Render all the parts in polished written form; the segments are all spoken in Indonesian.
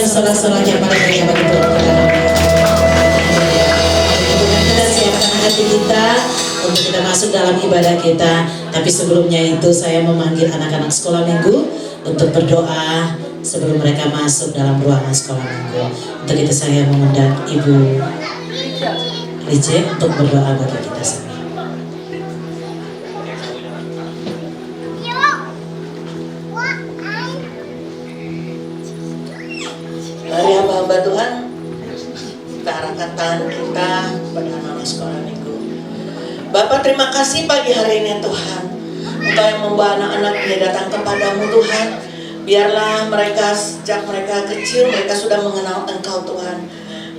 dan sorak-soraknya pada mereka bagi Tuhan pada kita siapkan hati kita untuk kita masuk dalam ibadah kita. Tapi sebelumnya itu saya memanggil anak-anak sekolah minggu untuk berdoa sebelum mereka masuk dalam ruangan sekolah minggu. Untuk itu saya mengundang Ibu Rice untuk berdoa bagi kita semua. Mari hamba-hamba Tuhan, kita arahkan tangan kita pada anak-anak sekolah minggu. Bapak, terima kasih pagi hari ini Tuhan, Engkau yang membawa anak-anak ini datang kepadamu Tuhan. Biarlah mereka sejak mereka kecil mereka sudah mengenal Engkau Tuhan.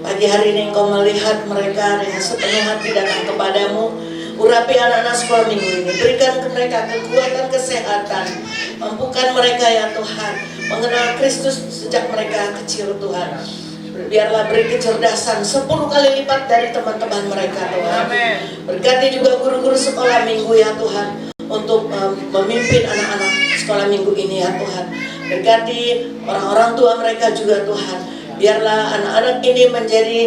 Pagi hari ini Engkau melihat mereka dengan sepenuh hati datang kepadamu. Urapi anak-anak sekolah minggu ini, berikan ke mereka kekuatan, kesehatan, mampukan mereka ya Tuhan mengenal Kristus sejak mereka kecil Tuhan. Biarlah beri kecerdasan 10 kali lipat dari teman-teman mereka Tuhan. Berkati juga guru-guru sekolah minggu ya Tuhan untuk memimpin anak-anak sekolah minggu ini ya Tuhan. Berkati orang-orang tua mereka juga Tuhan. Biarlah anak-anak ini menjadi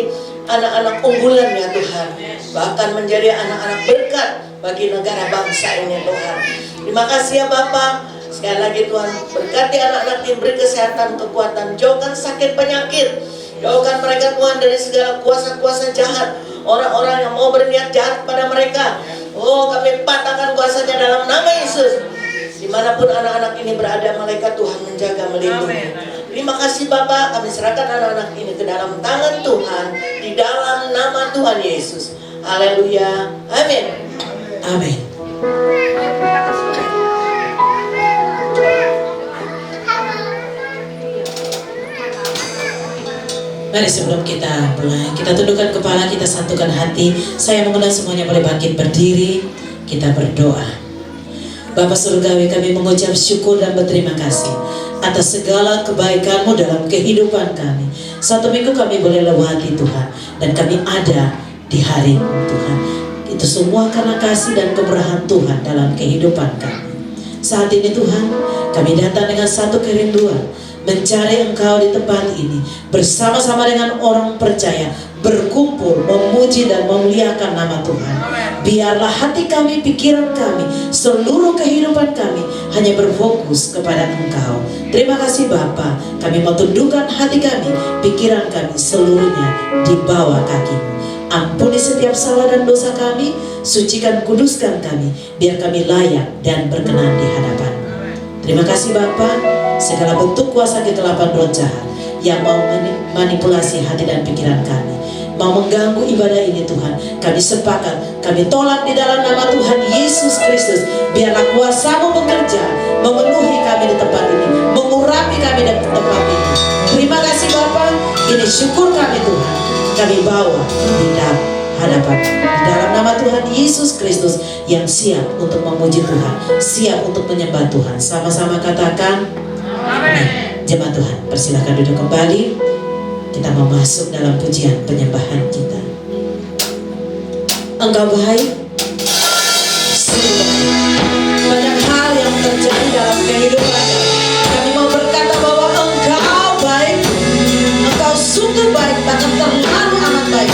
anak-anak unggulan ya Tuhan, bahkan menjadi anak-anak berkat bagi negara bangsa ini Tuhan. Terima kasih ya Bapak. Sekali lagi Tuhan, berkati anak-anak ini, beri kesehatan, kekuatan, jauhkan sakit penyakit, jauhkan mereka Tuhan dari segala kuasa-kuasa jahat, orang-orang yang mau berniat jahat pada mereka. Oh, kami patahkan kuasanya dalam nama Yesus. Dimanapun anak-anak ini berada, malaikat Tuhan menjaga, melindungi. Terima kasih Bapak, kami serahkan anak-anak ini ke dalam tangan Tuhan, di dalam nama Tuhan Yesus. Haleluya, amin. Amin. Mari sebelum kita mulai, kita tundukkan kepala, kita satukan hati. Saya mengundang semuanya boleh bangkit berdiri, kita berdoa. Bapa Surgawi, kami mengucap syukur dan berterima kasih atas segala kebaikan-Mu dalam kehidupan kami. Satu minggu kami boleh lewati Tuhan, dan kami ada di hari Tuhan. Itu semua karena kasih dan kemurahan Tuhan dalam kehidupan kami. Saat ini Tuhan, kami datang dengan satu kerinduan, mencari Engkau di tempat ini, bersama-sama dengan orang percaya, berkumpul, memuji dan memuliakan nama Tuhan. Biarlah hati kami, pikiran kami, seluruh kehidupan kami hanya berfokus kepada Engkau. Terima kasih Bapa, kami mau tundukkan hati kami, pikiran kami seluruhnya di bawah kaki-Mu. Ampuni setiap salah dan dosa kami, sucikan, kuduskan kami, biar kami layak dan berkenan di hadapan-Mu. Terima kasih Bapa, segala bentuk kuasa kegelapan roh jahat yang mau manipulasi hati dan pikiran kami, mau mengganggu ibadah ini Tuhan, kami sepakat, kami tolak di dalam nama Tuhan Yesus Kristus. Biarlah kuasa-Mu bekerja, memenuhi kami di tempat ini, mengurapi kami di tempat ini. Terima kasih Bapa, ini syukur kami Tuhan, kami bawa di dalam hadapan di dalam nama Tuhan Yesus Kristus yang siap untuk memuji Tuhan, siap untuk menyembah Tuhan. Sama-sama katakan amin. Jemaat Tuhan, persilahkan duduk kembali. Kita mau masuk dalam pujian penyembahan kita. Engkau baik, sungguh baik. Banyak hal yang terjadi dalam kehidupan kami. Kami mau berkata bahwa Engkau baik, Engkau sungguh baik, bahkan terlalu amat baik.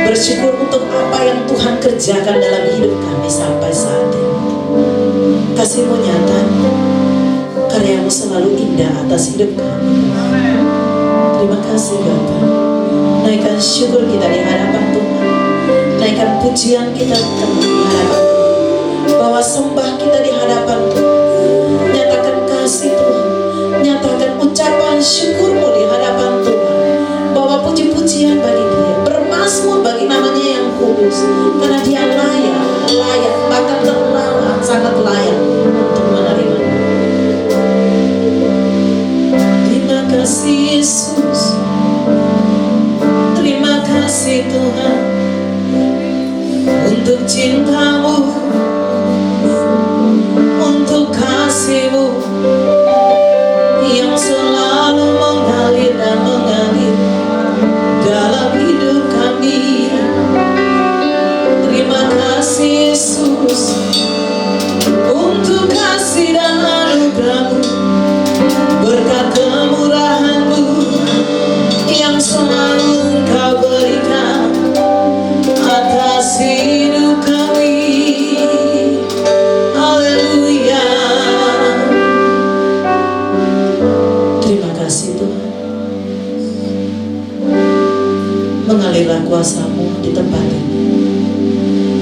bersyukur untuk apa yang Tuhan kerjakan dalam hidup kami sampai saat ini. Kasih-Mu nyata, karya-Mu selalu indah atas hidup kami. Terima kasih Bapa. Naikkan syukur kita di hadapan Tuhan. Naikkan pujian kita di hadapan Tuhan. Bawa sembah kita di hadapan Tuhan. Nyatakan kasih Tuhan. Nyatakan ucapan syukur-Mu di hadapan Tuhan. Bawa puji-pujian bagi Dia. Bermazmur bagi namanya yang kudus. Karena Dia layak, bahkan terlalu sangat layak untuk menerima. Terima kasih Yesus. Terima kasih Tuhan untuk cinta-Mu, untuk kasih-Mu yang selalu mengalir dan mengalir dalam hidup kami. Terima kasih Yesus untuk kasih dan anugerah-Mu, berkat kemurahan-Mu yang selalu Engkau berikan atas hidup kami. Haleluya. Terima kasih Tuhan. Mengalirlah kuasa-Mu di tempat ini.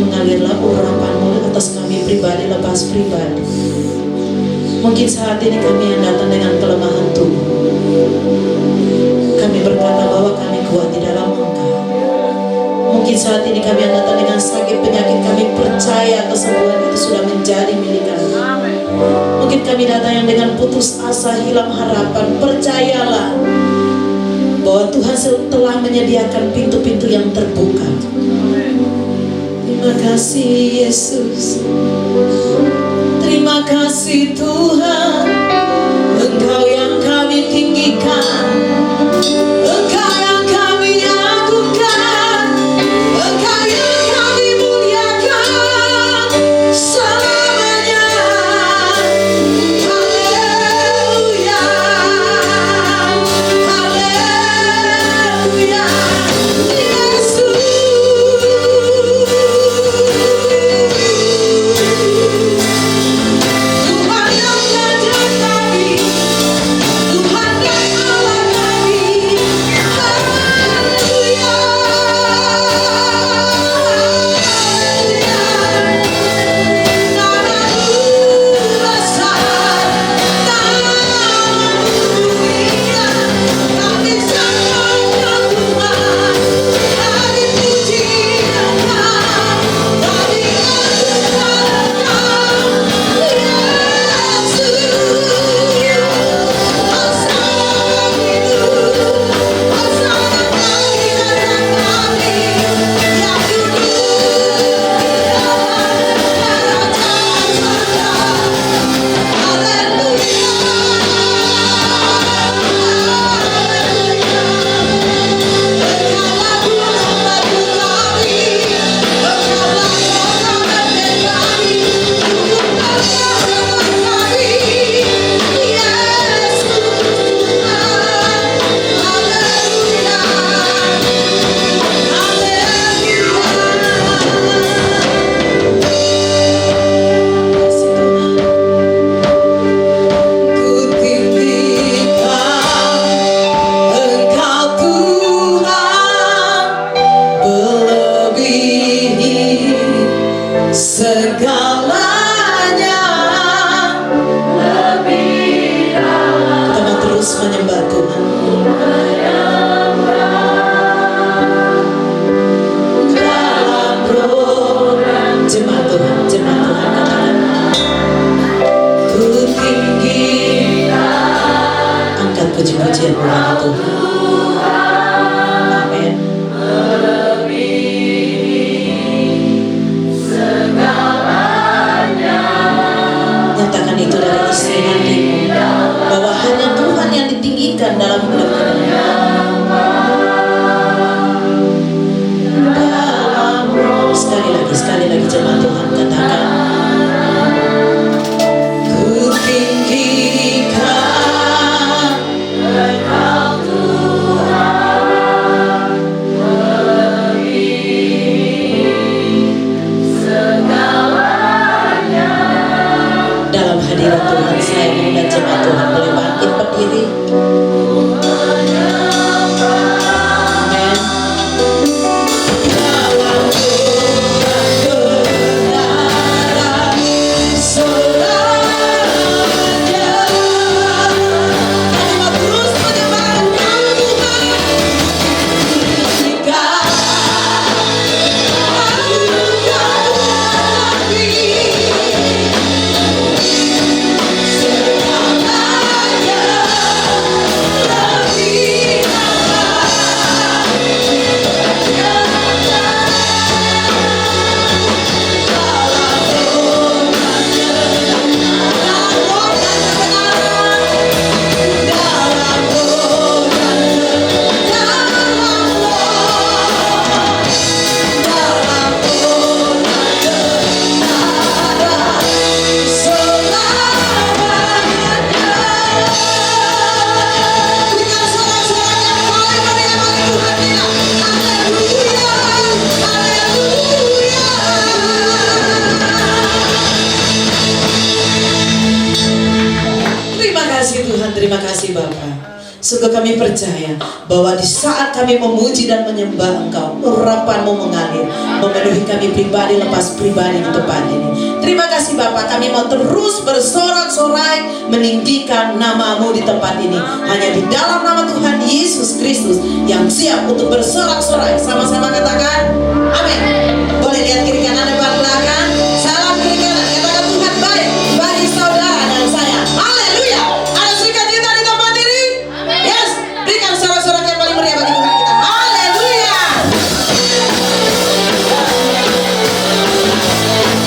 Mengalirlah urapan-Mu atas kami pribadi lepas pribadi. Mungkin saat ini kami yang datang dengan kelemahan tubuh. Kami berkata bahwa kami kuat di dalam Engkau. Mungkin saat ini kami yang datang dengan sakit penyakit, kami percaya kesembuhan itu sudah menjadi milik kami. Mungkin kami datang yang dengan putus asa, hilang harapan. Percayalah bahwa Tuhan telah menyediakan pintu-pintu yang terbuka. Terima kasih Yesus. Terima kasih Tuhan. Engkau yang kami tinggikan, Engkau yang kami agungkan, Engkau yang kami muliakan selamanya. Haleluya, haleluya, Yesus. Tuhan yang mengajar kami, Tuhan yang Allah kami. Haleluya, namamu besar, namamu mulia. Kami sembahkan Tuhan, kami puji Engkau, kami agungkan Engkau, Yesus. Hosana hidup, hosana bagi anak kami yang duduk dalam kerajaan surga. Haleluya, haleluya. Engkaulah Tuhan kami, Engkaulah Tuhan kami, untuk bersama kami, Yesus Tuhan. Haleluya, ku tinggikan Engkau Tuhan, melebihi segalanya. Kita mau terus menyembah Tuhan. Dalam program jemaat Tuhan, katakan ku tinggi. Angkat puji-pujian kepada Tuhan. Amin. Nyatakan itu dari isi hatimu, bahwa hanya Tuhan yang ditinggikan dalam hidup kita. Sekali lagi jemaat Tuhan, katakan ku tinggikan Engkau Tuhan, melebihi kasih Bapa. Sungguh kami percaya bahwa di saat kami memuji dan menyembah Engkau, urapan-Mu mengalir, memenuhi kami pribadi lepas pribadi di tempat ini. Terima kasih Bapa, kami mau terus bersorak-sorai meninggikan nama-Mu di tempat ini. Hanya di dalam nama Tuhan Yesus Kristus yang siap untuk bersorak-sorai. Sama-sama katakan, amin. Boleh lihat kiri kanan depan belakang. Salam kiri kanan, katakan Tuhan baik bagi saudara dan saya. Haleluya. Ada sukacita di tempat ini? Yes, berikan sorak-sorak yang paling meriah bagi Tuhan kita. Haleluya.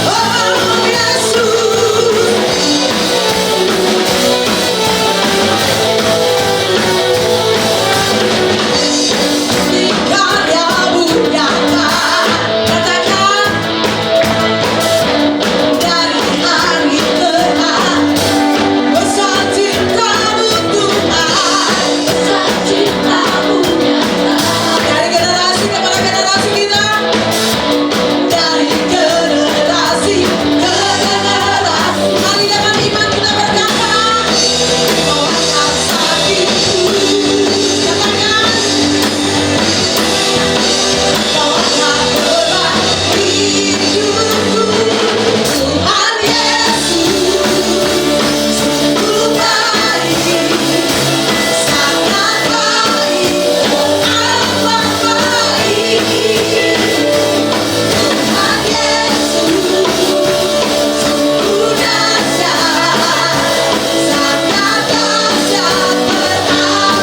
Oh Yesus. Karyamu nyata, katakan dari hari ke hari. Besar cinta-Mu Tuhan, besar cinta-Mu nyata. Dari generasi kepada generasi kita, dari generasi ke generasi. Mari dengan iman kita berkata, bawakan sakitku, katakan, bawakan beban hidupku. Tuhan Yesus, sungguh baik, sangat baik, amat baik. Tuhan Yesus, sungguh dahsyat, sangat dahsyat, haleluya.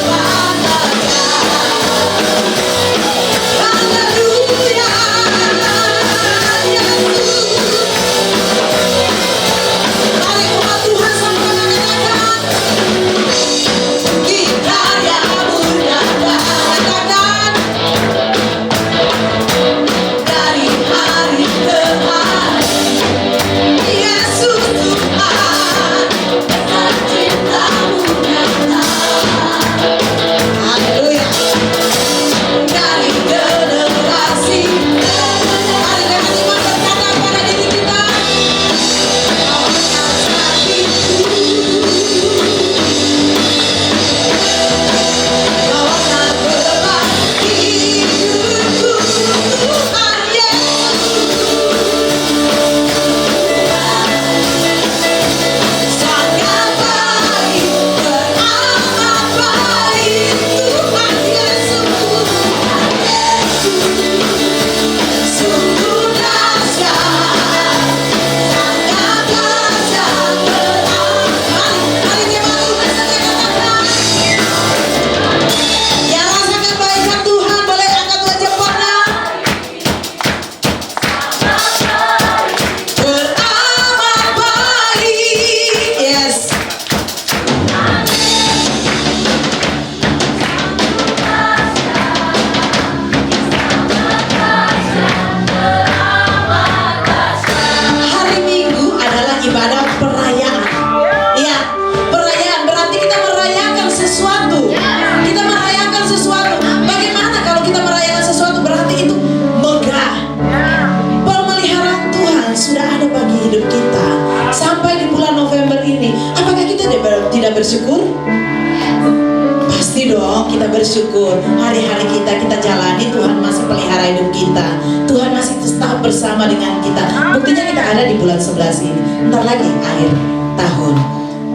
Mari umat Tuhan sama-sama katakan, karya-Mu nyata, katakan dari hari ke hari. Yesus Tuhan, besar cinta-Mu nyata. Haleluya. Dari generasi ke generasi. Mari dengan iman berkata pada diri kita, bawakan sakitku, bawakan beban hidupku. Tuhan Yesus, sangat baik, beramat baik. Tuhan Yesus, sungguh dahsyat, sangat dahsyat, beramat. Mari jemaat Tuhan saja katakan, yang rasakan kebaikan Tuhan boleh angkat wajah pandang. Beramat baik. Yes. Hari Minggu adalah ibadah perayaan. Ya, perayaan berarti kita merayakan sesuatu. Kita merayakan sesuatu. Bagaimana kalau kita merayakan sesuatu? Berarti itu megah. Pemeliharaan Tuhan sudah ada bagi hidup kita sampai di bulan November ini. Apakah kita tidak bersyukur? Pasti dong kita bersyukur. Hari-hari kita jalani, Tuhan masih pelihara hidup kita. Tuhan masih tetap bersama dengan kita. Buktinya kita ada di bulan 11 ini. Bentar lagi akhir tahun.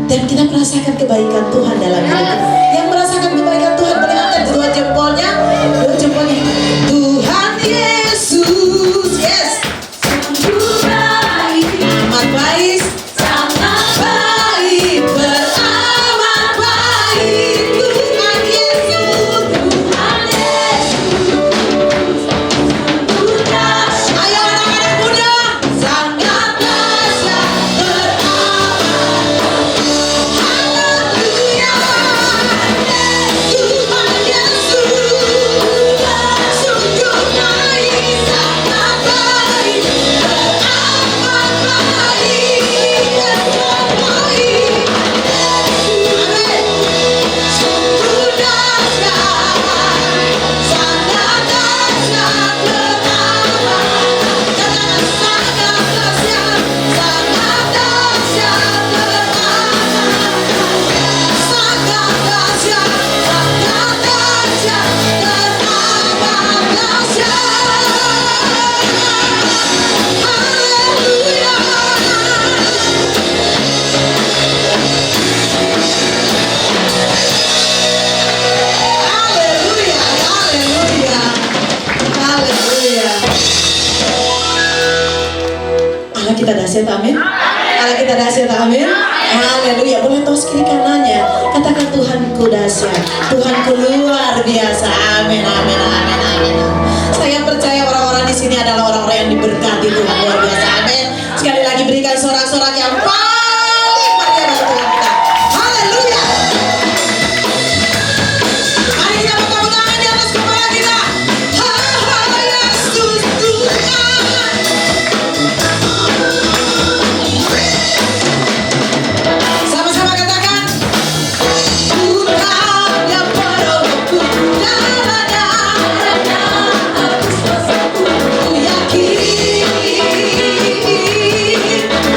Dan kita merasakan kebaikan Tuhan dalam hidup kita. Yang merasakan kebaikan Tuhan boleh angkat dua jempolnya. Dua jempolnya. Tuhan Yesus, yes. Sungguh baik, amat baik, sangat baik, beramat baik. Tuhan Yesus, Tuhan Yesus, sungguh dahsyat. Ayo anak-anak muda, sangat dahsyat, beramat. Haleluya. Tuhan Yesus, Allah kita dahsyat, amin. Allah kita dahsyat, amin. Haleluya. Boleh tos kiri kanannya, katakan Tuhanku dahsyat, Tuhanku luar biasa, amin, amin, amin, amin. Saya percaya orang-orang di sini adalah orang-orang yang diberkati Tuhan luar biasa, amin. Sekali lagi berikan sorak-sorak yang paling meriah bagi Tuhan kita. Haleluya. Mari kita tepuk tangan di atas kepala kita. Yesus Tuhan. Sama-sama katakan. Tuhan yang penolongku, jalannya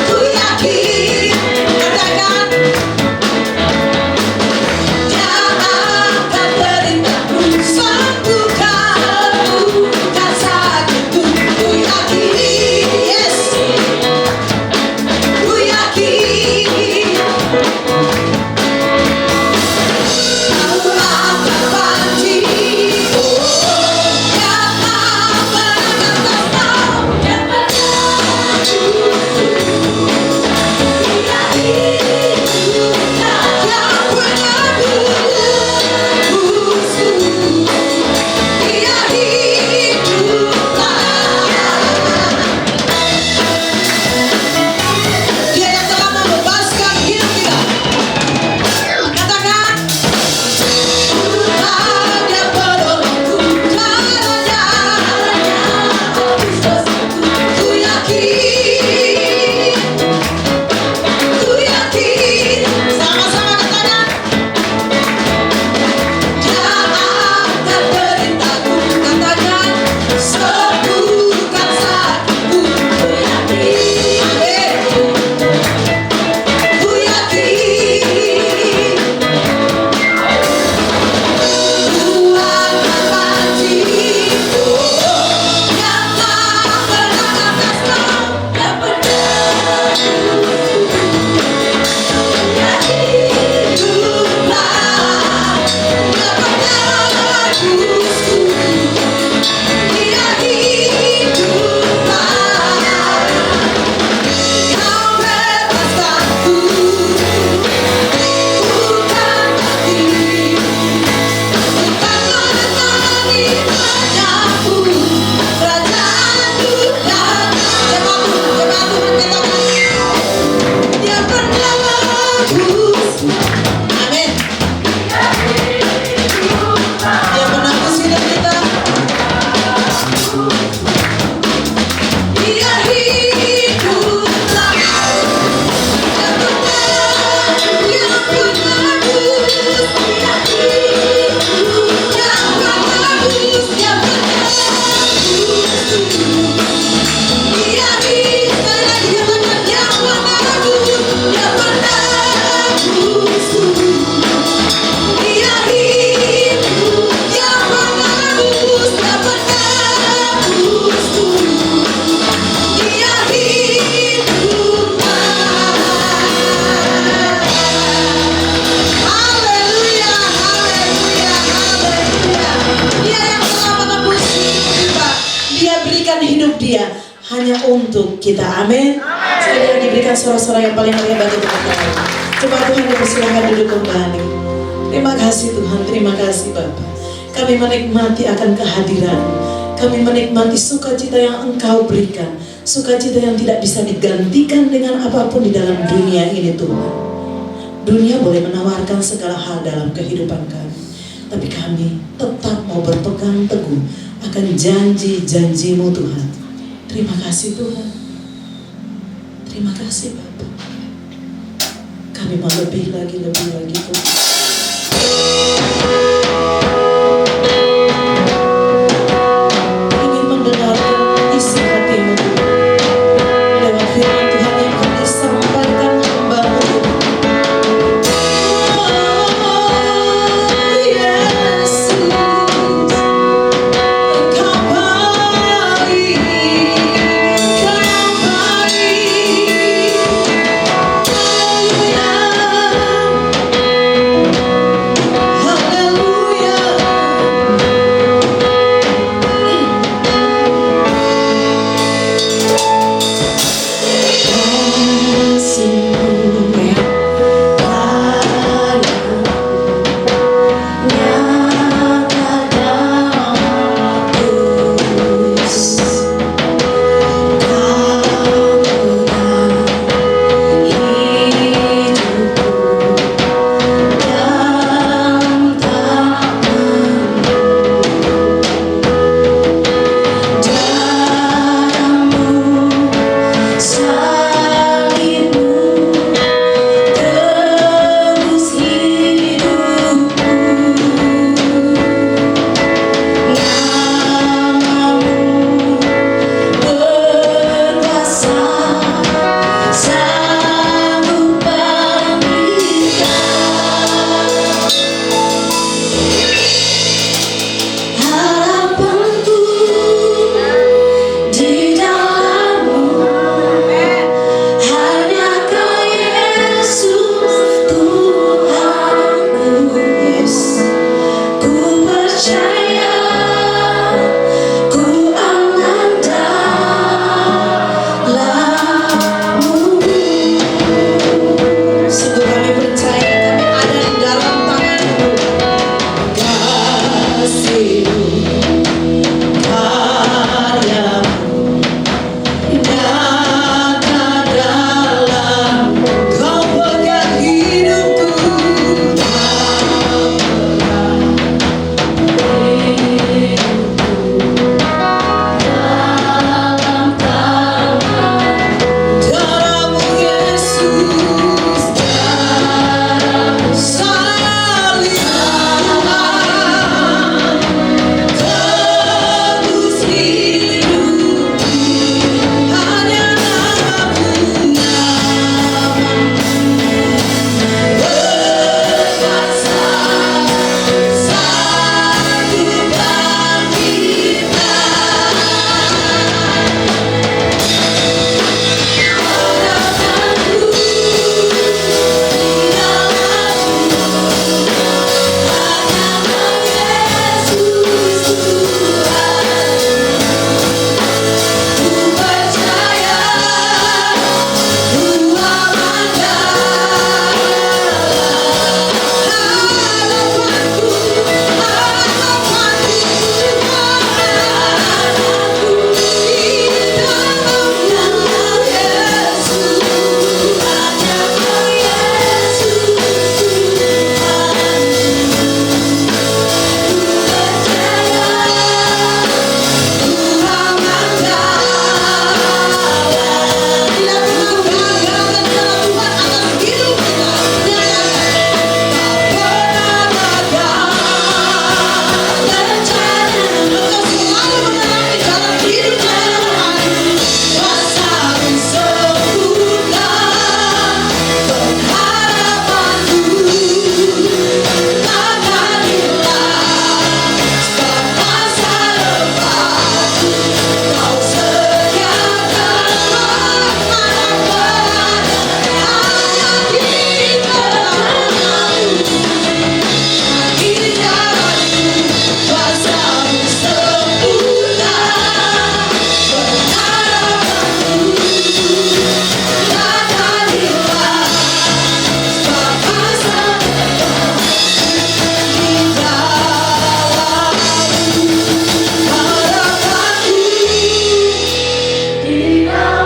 ku yakin, katakan. Dia akan berindaku, sembuhkan luka sakitku, ku yakin, yes, ku yakin. Aku akan bangkit, yang akan datang, yang menang. Dia yang telah membebaskan hidup kita. Katakan. Tuhan yang penolongku, jalannya ku yakin, ku yakin. Sama-sama katakan. Dia akan berindaku, katakan. Sembuhkan sakitku, ku yakin, amin. Ku yakin. Tuhan berbangkit, yang tak pernah kasih, yang benar. Hiduplah, yang menebusku. Dia hiduplah, kau bebaskanku, bukan mati. Bukan menemani banyaku, kerajaanku dan jemaatku katakan. Dia penebus, amin. Dia penebus hidup kita. Dia hiduplah, yang benar, yang penebus, yang penebus, yang penebus. Dia hidup, sekali lagi katakan, yang penebus, yang penebusku. Dia hidup, yang penebus, yang penebusku. Dia hiduplah. Haleluya, haleluya, haleluya. Dia yang telah menebus hidup kita. Dia berikan hidup dia hanya untuk kita, amin. Sekali lagi berikan suara-suara yang paling meriah bagi Tuhan. Coba Tuhan dipersilakan duduk kembali. Terima kasih Tuhan, terima kasih Bapa. Kami menikmati akan kehadiran. Kami menikmati sukacita yang Engkau berikan. Sukacita yang tidak bisa digantikan dengan apapun di dalam dunia ini Tuhan. Dunia boleh menawarkan segala hal dalam kehidupan kami, tapi kami tetap mau berpegang teguh akan janji-janji-Mu Tuhan. Terima kasih Tuhan. Terima kasih Bapa. Kami mau lebih lagi Tuhan. Ingin mendengarkan isi hati-Mu Tuhan. Lewat firman Tuhan yang akan disampaikan hamba-Mu Tuhan. Yesus, Engkau baik, Engkau baik. Haleluya.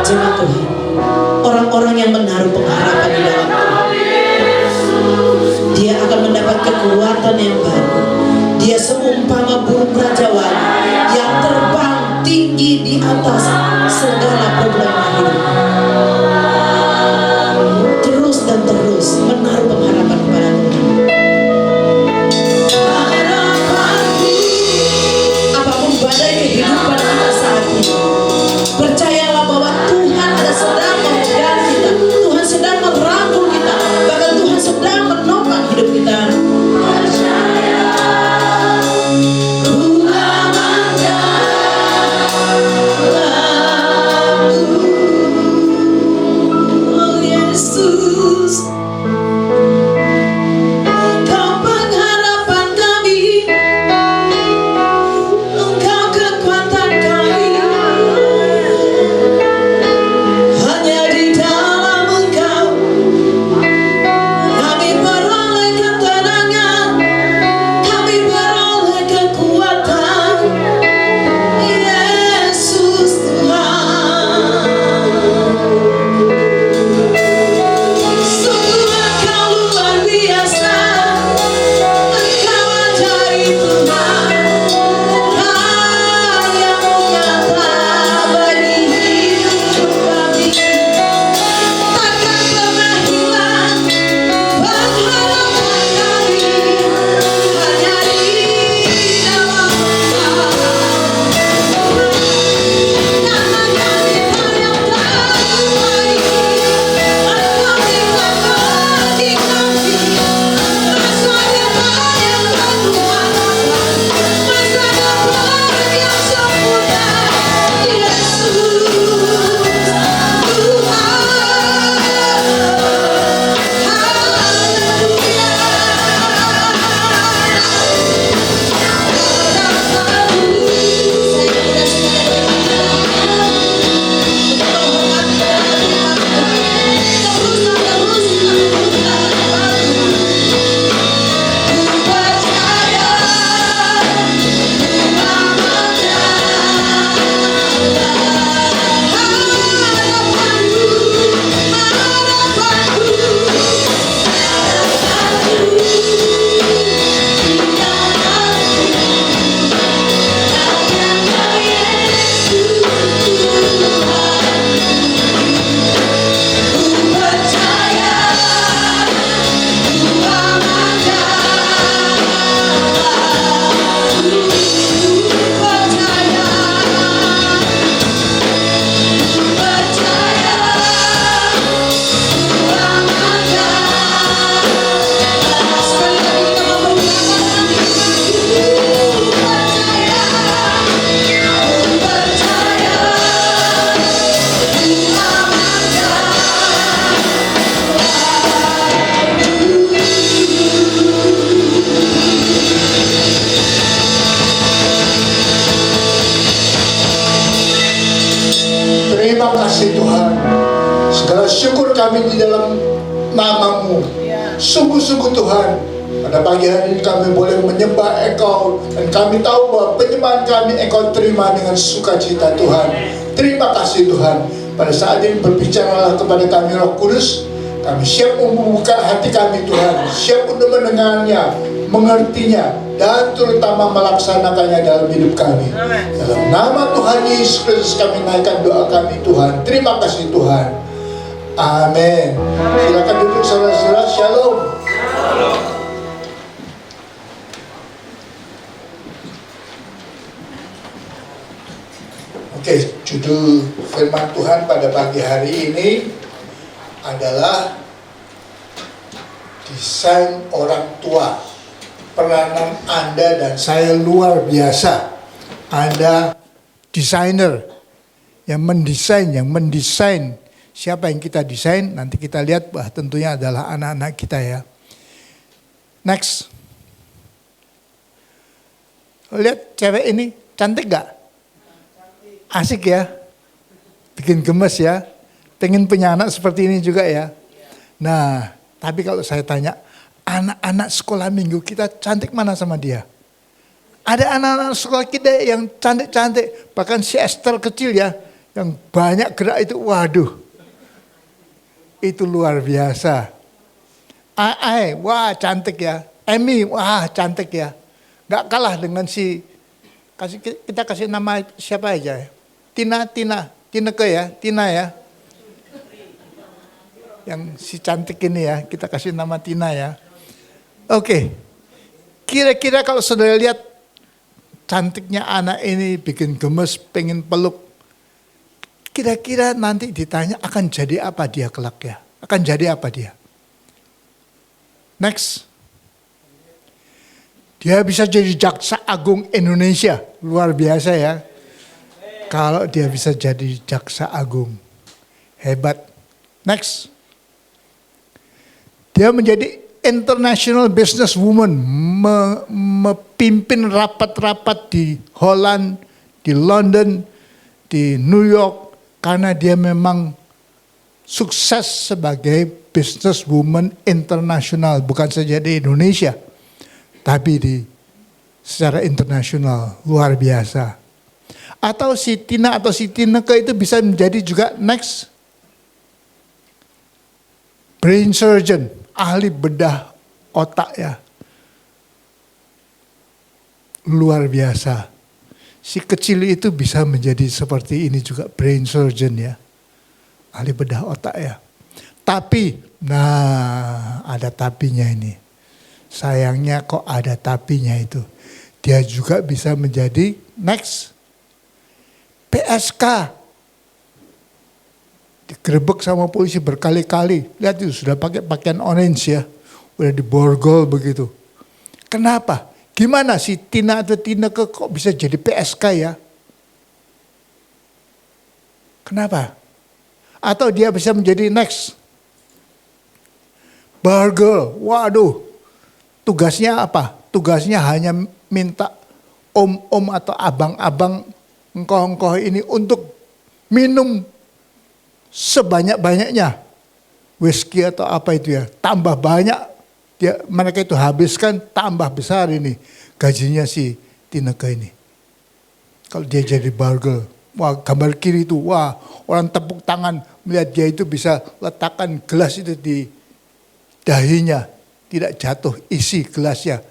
jemaat Tuhan, orang-orang yang menaruh pengharapan di dalam Tuhan, dia akan mendapat kekuatan yang baru. Dia seumpama burung rajawali yang terbang tinggi di atas segala problema hidupnya. Terus dan terus menaruh pengharapan kepada Tuhan. Apapun badai kehidupan kita saat ini, percayalah bahwa Tuhan ada sedang memegang kita, Tuhan sedang merangkul kita, bahkan Tuhan sedang menopang hidup kita. Oh Yesus, Engkau pengharapan kami, Engkau kekuatan kami. Hanya di dalam Engkau kami beroleh ketenangan, kami beroleh kekuatan. Yesus Tuhan, sungguh Engkau luar biasa, Engkau ajaib Tuhan, Hal yang nyata bagi hidup kami. Takkan pernah hilang pengharapan kami, hanya di dalam Engkau. Karena kami yang terbaik, Engkau bisa bagi kami masa depan yang berkuasa, masa depan yang sempurna. Yesus Tuhan, Terima kasih Tuhan. Segala syukur kami di dalam nama-Mu. Sungguh-sungguh Tuhan, pada pagi hari ini kami boleh menyembah Engkau, dan kami tahu bahwa penyembahan kami Engkau terima dengan sukacita Tuhan. Terima kasih Tuhan. Pada saat ini berbicaralah kepada kami Roh Kudus. Kami siap membuka hati kami Tuhan, siap untuk mendengarnya, mengertinya, dan terutama melaksanakannya dalam hidup kami. Dalam nama Tuhan Yesus Kristus kami naikkan doa kami Tuhan. Terima kasih Tuhan. Amin. Silakan duduk saudara-saudara. Shalom. Oke, judul firman Tuhan pada pagi hari ini adalah desain orang tua. Peranan Anda dan saya luar biasa. Anda desainer yang mendesain. Siapa yang kita desain? Nanti kita lihat, bahwa tentunya adalah anak-anak kita ya. Next. Lihat cewek ini, cantik gak? Asik ya? Bikin gemes ya? Pengen punya anak seperti ini juga ya? Nah, tapi kalau saya tanya, anak-anak sekolah minggu kita cantik mana sama dia? Ada anak-anak sekolah kita yang cantik-cantik. Bahkan si Esther kecil ya, yang banyak gerak itu, waduh, itu luar biasa. Ai, wah cantik ya. Emi, wah cantik ya. Gak kalah dengan kita kasih nama siapa aja ya. Tineke ya, Tina ya. Yang si cantik ini ya, kita kasih nama Tina ya. Oke, kira-kira kalau saudara lihat cantiknya anak ini bikin gemes, pengen peluk. Kira-kira nanti ditanya akan jadi apa dia kelak ya? Akan jadi apa dia? Next. Dia bisa jadi jaksa agung Indonesia. Luar biasa ya. Kalau dia bisa jadi jaksa agung. Hebat. Next. Dia menjadi international business woman. Memimpin rapat-rapat di Holland, di London, di New York. Karena dia memang sukses sebagai business woman internasional. Bukan saja di Indonesia. Tapi secara internasional luar biasa. Atau si Tina atau si Tineke itu bisa menjadi juga next brain surgeon, ahli bedah otak ya. Luar biasa. Si kecil itu bisa menjadi seperti ini juga brain surgeon ya. Ahli bedah otak ya. Tapi, ada tapinya ini. Sayangnya kok ada tapinya itu. Dia juga bisa menjadi next PSK. Digerebek sama polisi berkali-kali. Lihat itu sudah pakai pakaian orange ya. Udah diborgol begitu. Kenapa? Gimana si Tina atau Tineke kok bisa jadi PSK ya? Kenapa? Atau dia bisa menjadi next bar girl. Waduh. Tugasnya apa? Tugasnya hanya minta om-om atau abang-abang engkau-engkau ini untuk minum sebanyak-banyaknya. Whisky atau apa itu ya. Tambah banyak. Mereka itu habiskan tambah besar ini. Gajinya si Tineke ini. Kalau dia jadi bar girl. Wah gambar kiri itu. Wah orang tepuk tangan melihat dia itu bisa letakkan gelas itu di dahinya. Tidak jatuh isi gelasnya.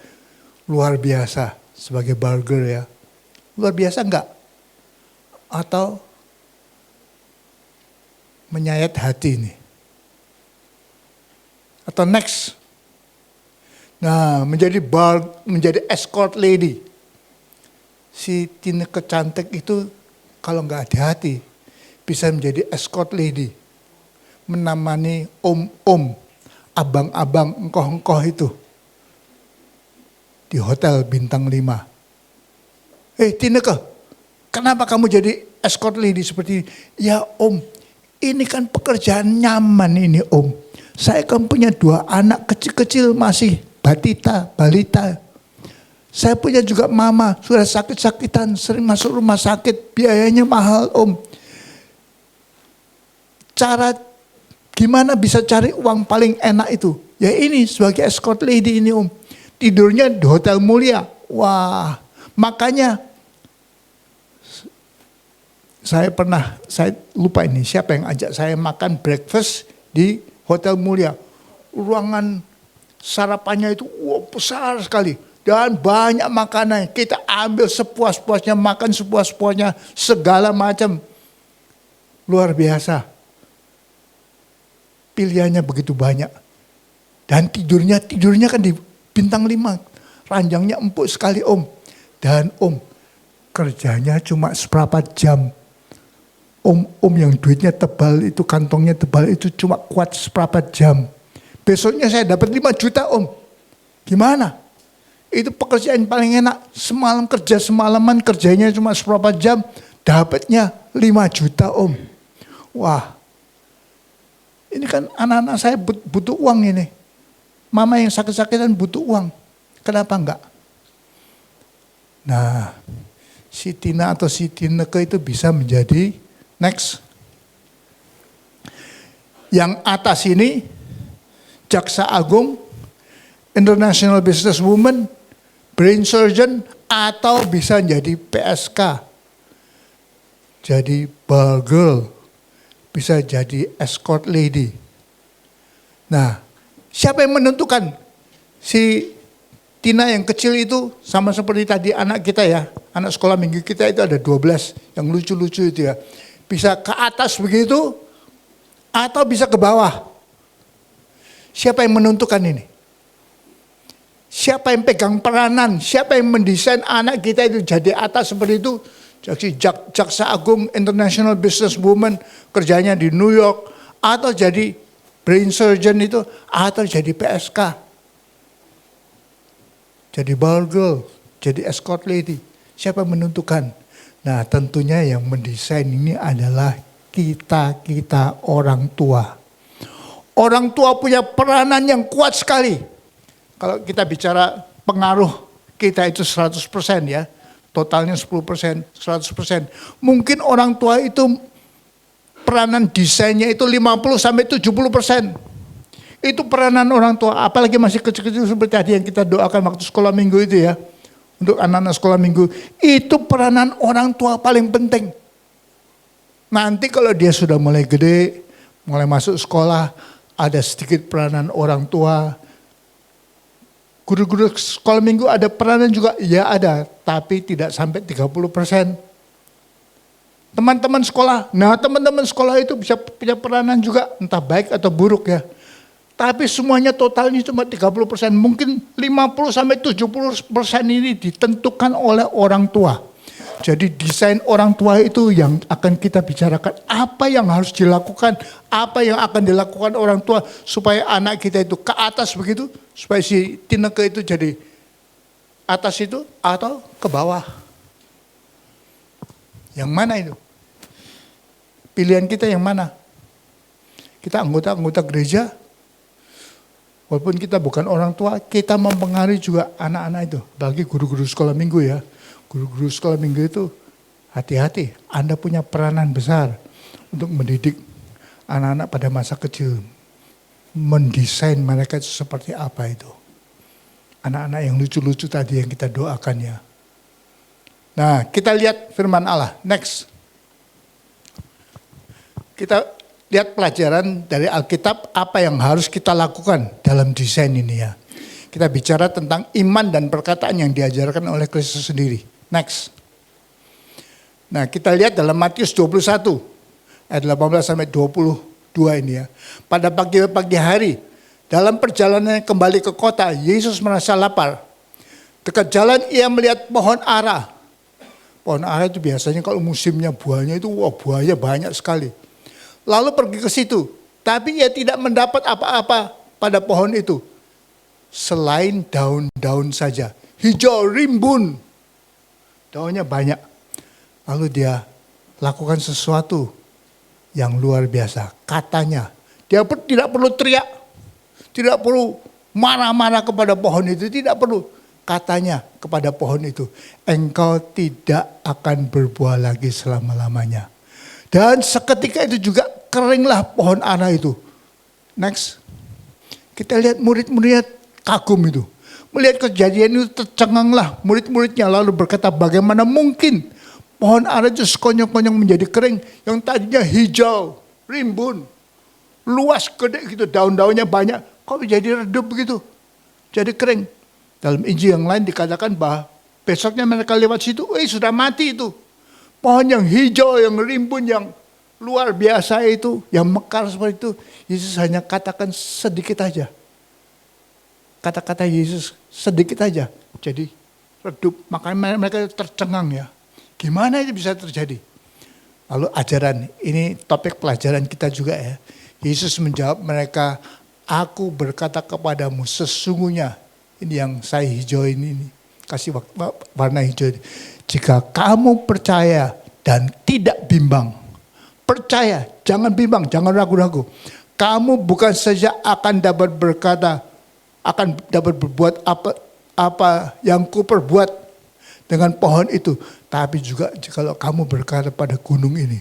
Luar biasa sebagai burger ya. Luar biasa enggak? Atau menyayat hati ini. Atau next. Nah menjadi escort lady. Si Tineke cantik itu kalau enggak hati-hati bisa menjadi escort lady. Menemani om-om. Abang-abang engkoh-engkoh itu di hotel bintang 5. Tineke, kenapa kamu jadi escort lady seperti ini? Ya om, ini kan pekerjaan nyaman ini om. Saya kan punya 2 anak kecil-kecil masih balita. Saya punya juga mama, sudah sakit-sakitan, sering masuk rumah sakit, biayanya mahal om. Gimana bisa cari uang paling enak itu? Ya ini sebagai escort lady ini om. Tidurnya di hotel mulia. Wah makanya saya lupa ini siapa yang ajak saya makan breakfast di hotel mulia. Ruangan sarapannya itu besar sekali. Dan banyak makanan. Kita ambil sepuas-puasnya, makan sepuas-puasnya. Segala macam. Luar biasa. Pilihannya begitu banyak. Dan tidurnya kan di bintang 5. Ranjangnya empuk sekali om. Dan om, kerjanya cuma seperempat jam. Om yang duitnya tebal itu, kantongnya tebal itu cuma kuat seperempat jam. Besoknya saya dapat 5 juta om. Gimana? Itu pekerjaan paling enak. Semalaman kerjanya cuma seperempat jam. Dapatnya 5 juta om. Wah. Ini kan anak-anak saya butuh uang ini. Mama yang sakit-sakitan butuh uang. Kenapa enggak? Nah, si Tina atau si Tineke itu bisa menjadi next. Yang atas ini, jaksa agung, international business woman, brain surgeon, atau bisa jadi PSK. jadi ball girl, bisa jadi escort lady. Nah, siapa yang menentukan si Tina yang kecil itu sama seperti tadi anak kita ya, anak sekolah minggu kita itu ada 12 yang lucu-lucu itu ya. Bisa ke atas begitu atau bisa ke bawah. Siapa yang menentukan ini? Siapa yang pegang peranan? Siapa yang mendesain anak kita itu jadi atas seperti itu? Jadi Jaksa Agung International Businesswoman kerjanya di New York, atau jadi brain surgeon itu, atau jadi PSK. Jadi ball girl, jadi escort lady. Siapa yang menentukan? Nah, tentunya yang mendesain ini adalah kita orang tua. Orang tua punya peranan yang kuat sekali. Kalau kita bicara pengaruh kita itu 100% ya. Totalnya 10%, 100%. Mungkin orang tua itu peranan desainnya itu 50-70%. Itu peranan orang tua, apalagi masih kecil-kecil seperti tadi yang kita doakan waktu sekolah minggu itu ya. Untuk anak-anak sekolah minggu, itu peranan orang tua paling penting. Nanti kalau dia sudah mulai gede, mulai masuk sekolah, ada sedikit peranan orang tua. Guru-guru sekolah minggu ada peranan juga, ya ada, tapi tidak sampai 30%. Teman-teman sekolah, nah teman-teman sekolah itu bisa punya peranan juga, entah baik atau buruk ya. Tapi semuanya totalnya cuma 30%. Mungkin 50-70% ini ditentukan oleh orang tua. Jadi desain orang tua itu yang akan kita bicarakan. Apa yang harus dilakukan, apa yang akan dilakukan orang tua supaya anak kita itu ke atas begitu. Supaya si Tineke itu jadi atas itu atau ke bawah. Yang mana itu? Pilihan kita yang mana? Kita anggota gereja. Walaupun kita bukan orang tua, kita mempengaruhi juga anak-anak itu. Bagi guru-guru sekolah minggu ya. Guru-guru sekolah minggu itu hati-hati. Anda punya peranan besar untuk mendidik anak-anak pada masa kecil. Mendesain mereka itu seperti apa itu. Anak-anak yang lucu-lucu tadi yang kita doakan ya. Nah, kita lihat firman Allah. Next. Kita lihat pelajaran dari Alkitab apa yang harus kita lakukan dalam desain ini ya. Kita bicara tentang iman dan perkataan yang diajarkan oleh Kristus sendiri. Next. Nah, kita lihat dalam Matius 21 ayat 18 sampai 22 ini ya. Pada pagi hari dalam perjalanannya kembali ke kota, Yesus merasa lapar. Dekat jalan ia melihat pohon ara. Pohon ara itu biasanya kalau musimnya buahnya itu buahnya banyak sekali. Lalu pergi ke situ, tapi ia tidak mendapat apa-apa pada pohon itu. Selain daun-daun saja, hijau rimbun. Daunnya banyak. Lalu dia lakukan sesuatu yang luar biasa. Katanya, dia tidak perlu teriak. Tidak perlu marah-marah kepada pohon itu, tidak perlu. Katanya kepada pohon itu, engkau tidak akan berbuah lagi selama-lamanya. Dan seketika itu juga keringlah pohon ara itu. Next. Kita lihat murid-muridnya kagum itu. Melihat kejadian itu tercenganglah murid-muridnya lalu berkata bagaimana mungkin pohon ara itu sekonyong-konyong menjadi kering. Yang tadinya hijau, rimbun, luas gede gitu, daun-daunnya banyak. Kok menjadi redup begitu? Jadi kering. Dalam Injil yang lain dikatakan bahwa besoknya mereka lewat situ, sudah mati itu. Pohon yang hijau, yang rimbun, yang luar biasa itu, yang mekar seperti itu. Yesus hanya katakan sedikit aja. Kata-kata Yesus sedikit aja. Jadi redup, makanya mereka tercengang ya. Gimana itu bisa terjadi? Lalu ajaran, ini topik pelajaran kita juga ya. Yesus menjawab mereka, aku berkata kepadamu sesungguhnya. Ini yang saya hijau ini kasih warna hijau ini. Jika kamu percaya dan tidak bimbang, percaya, jangan bimbang, jangan ragu-ragu. Kamu bukan saja akan dapat berkata, akan dapat berbuat apa yang kuperbuat dengan pohon itu. Tapi juga kalau kamu berkata pada gunung ini,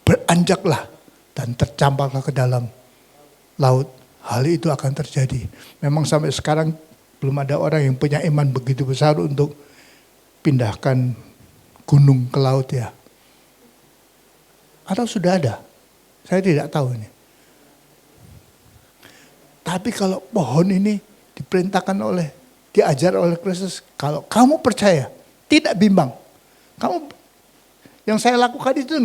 beranjaklah dan tercampaklah ke dalam laut. Hal itu akan terjadi. Memang sampai sekarang belum ada orang yang punya iman begitu besar untuk pindahkan gunung ke laut ya. Atau sudah ada? Saya tidak tahu ini. Tapi kalau pohon ini diperintahkan diajar oleh Kristus, kalau kamu percaya, tidak bimbang. Kamu yang saya lakukan itu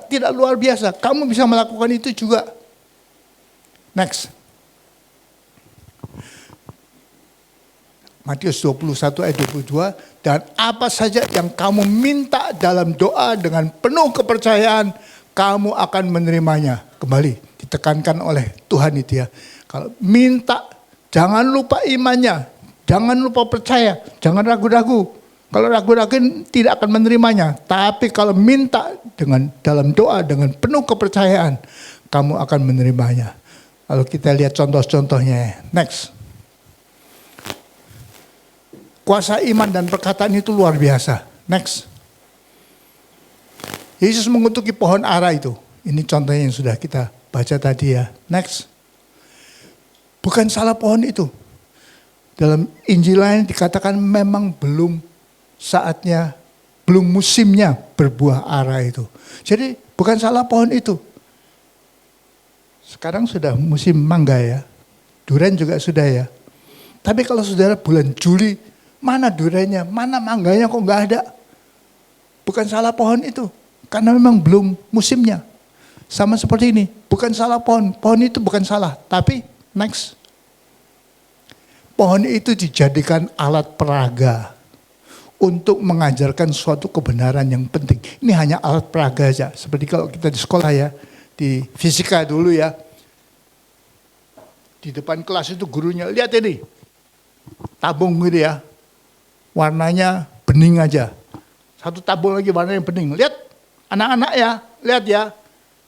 tidak luar biasa. Kamu bisa melakukan itu juga. Next. Matius 21 ayat 22, dan apa saja yang kamu minta dalam doa dengan penuh kepercayaan, kamu akan menerimanya. Kembali ditekankan oleh Tuhan itu ya. Kalau minta, jangan lupa imannya, jangan lupa percaya, jangan ragu-ragu. Kalau ragu-ragu tidak akan menerimanya. Tapi kalau minta dalam doa dengan penuh kepercayaan, kamu akan menerimanya. Lalu kita lihat contoh-contohnya. Next. Kuasa iman dan perkataan itu luar biasa. Next. Yesus mengutuki pohon ara itu. Ini contohnya yang sudah kita baca tadi ya. Next. Bukan salah pohon itu. Dalam Injil lain dikatakan memang belum saatnya, belum musimnya berbuah ara itu. Jadi bukan salah pohon itu. Sekarang sudah musim mangga ya. Durian juga sudah ya. Tapi kalau saudara bulan Juli, mana duriannya, mana mangganya kok nggak ada. Bukan salah pohon itu. Karena memang belum musimnya. Sama seperti ini. Bukan salah pohon. Pohon itu bukan salah. Tapi next. Pohon itu dijadikan alat peraga. Untuk mengajarkan suatu kebenaran yang penting. Ini hanya alat peraga aja. Seperti kalau kita di sekolah ya. Di fisika dulu ya. Di depan kelas itu gurunya. Lihat ini. Tabung gitu ya. Warnanya bening aja. Satu tabung lagi warnanya bening. Lihat anak-anak ya, lihat ya.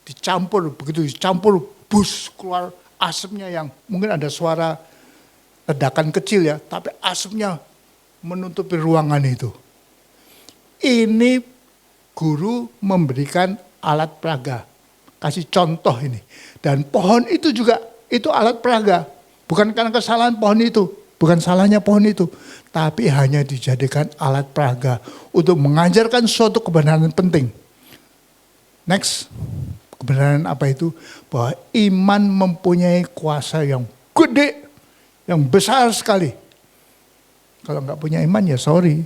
Dicampur, begitu dicampur, bus keluar asapnya yang mungkin ada suara ledakan kecil ya. Tapi asapnya menutupi ruangan itu. Ini guru memberikan alat peraga. Kasih contoh ini. Dan pohon itu juga, itu alat peraga. Bukan karena kesalahan pohon itu. Bukan salahnya pohon itu, tapi hanya dijadikan alat peraga untuk mengajarkan suatu kebenaran penting. Next, kebenaran apa itu? Bahwa iman mempunyai kuasa yang gede, yang besar sekali. Kalau nggak punya iman ya sorry.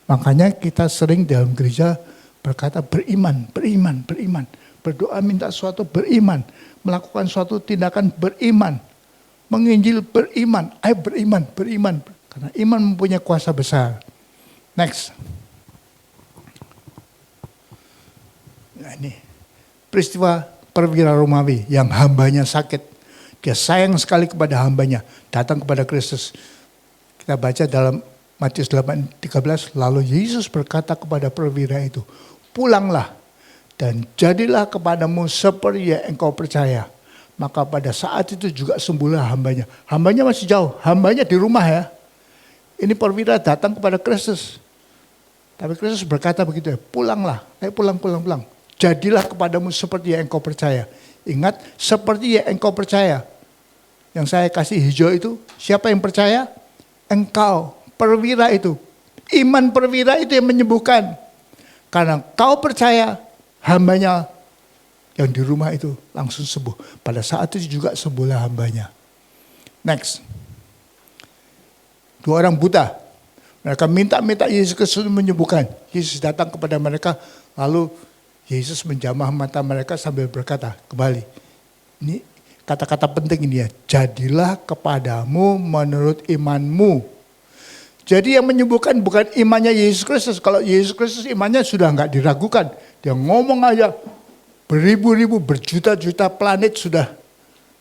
Makanya kita sering dalam gereja berkata beriman. Berdoa minta sesuatu beriman. Melakukan suatu tindakan beriman. Menginjil beriman, ayo beriman. Karena iman mempunyai kuasa besar. Next. Nah ini, peristiwa perwira Romawi yang hambanya sakit. Dia sayang sekali kepada hambanya, datang kepada Kristus. Kita baca dalam Matius 8:13, lalu Yesus berkata kepada perwira itu, pulanglah dan jadilah kepadamu seperti yang engkau percaya. Maka pada saat itu juga sembuhlah hambanya. Hambanya masih jauh, hambanya di rumah ya. Ini perwira datang kepada Kristus. Tapi Kristus berkata begitu ya, pulanglah, ayo pulang. Jadilah kepadamu seperti yang engkau percaya. Ingat, seperti yang engkau percaya. Yang saya kasih hijau itu, siapa yang percaya? Engkau, perwira itu. Iman perwira itu yang menyembuhkan. Karena kau percaya, hambanya yang di rumah itu langsung sembuh. Pada saat itu juga sembuhlah hambanya. Next. 2 orang buta. Mereka minta Yesus Kristus menyembuhkan. Yesus datang kepada mereka. Lalu Yesus menjamah mata mereka sambil berkata, kembali. Ini kata-kata penting ini ya. Jadilah kepadamu menurut imanmu. Jadi yang menyembuhkan bukan imannya Yesus Kristus. Kalau Yesus Kristus imannya sudah enggak diragukan. Dia ngomong aja. Beribu-ribu, berjuta-juta planet sudah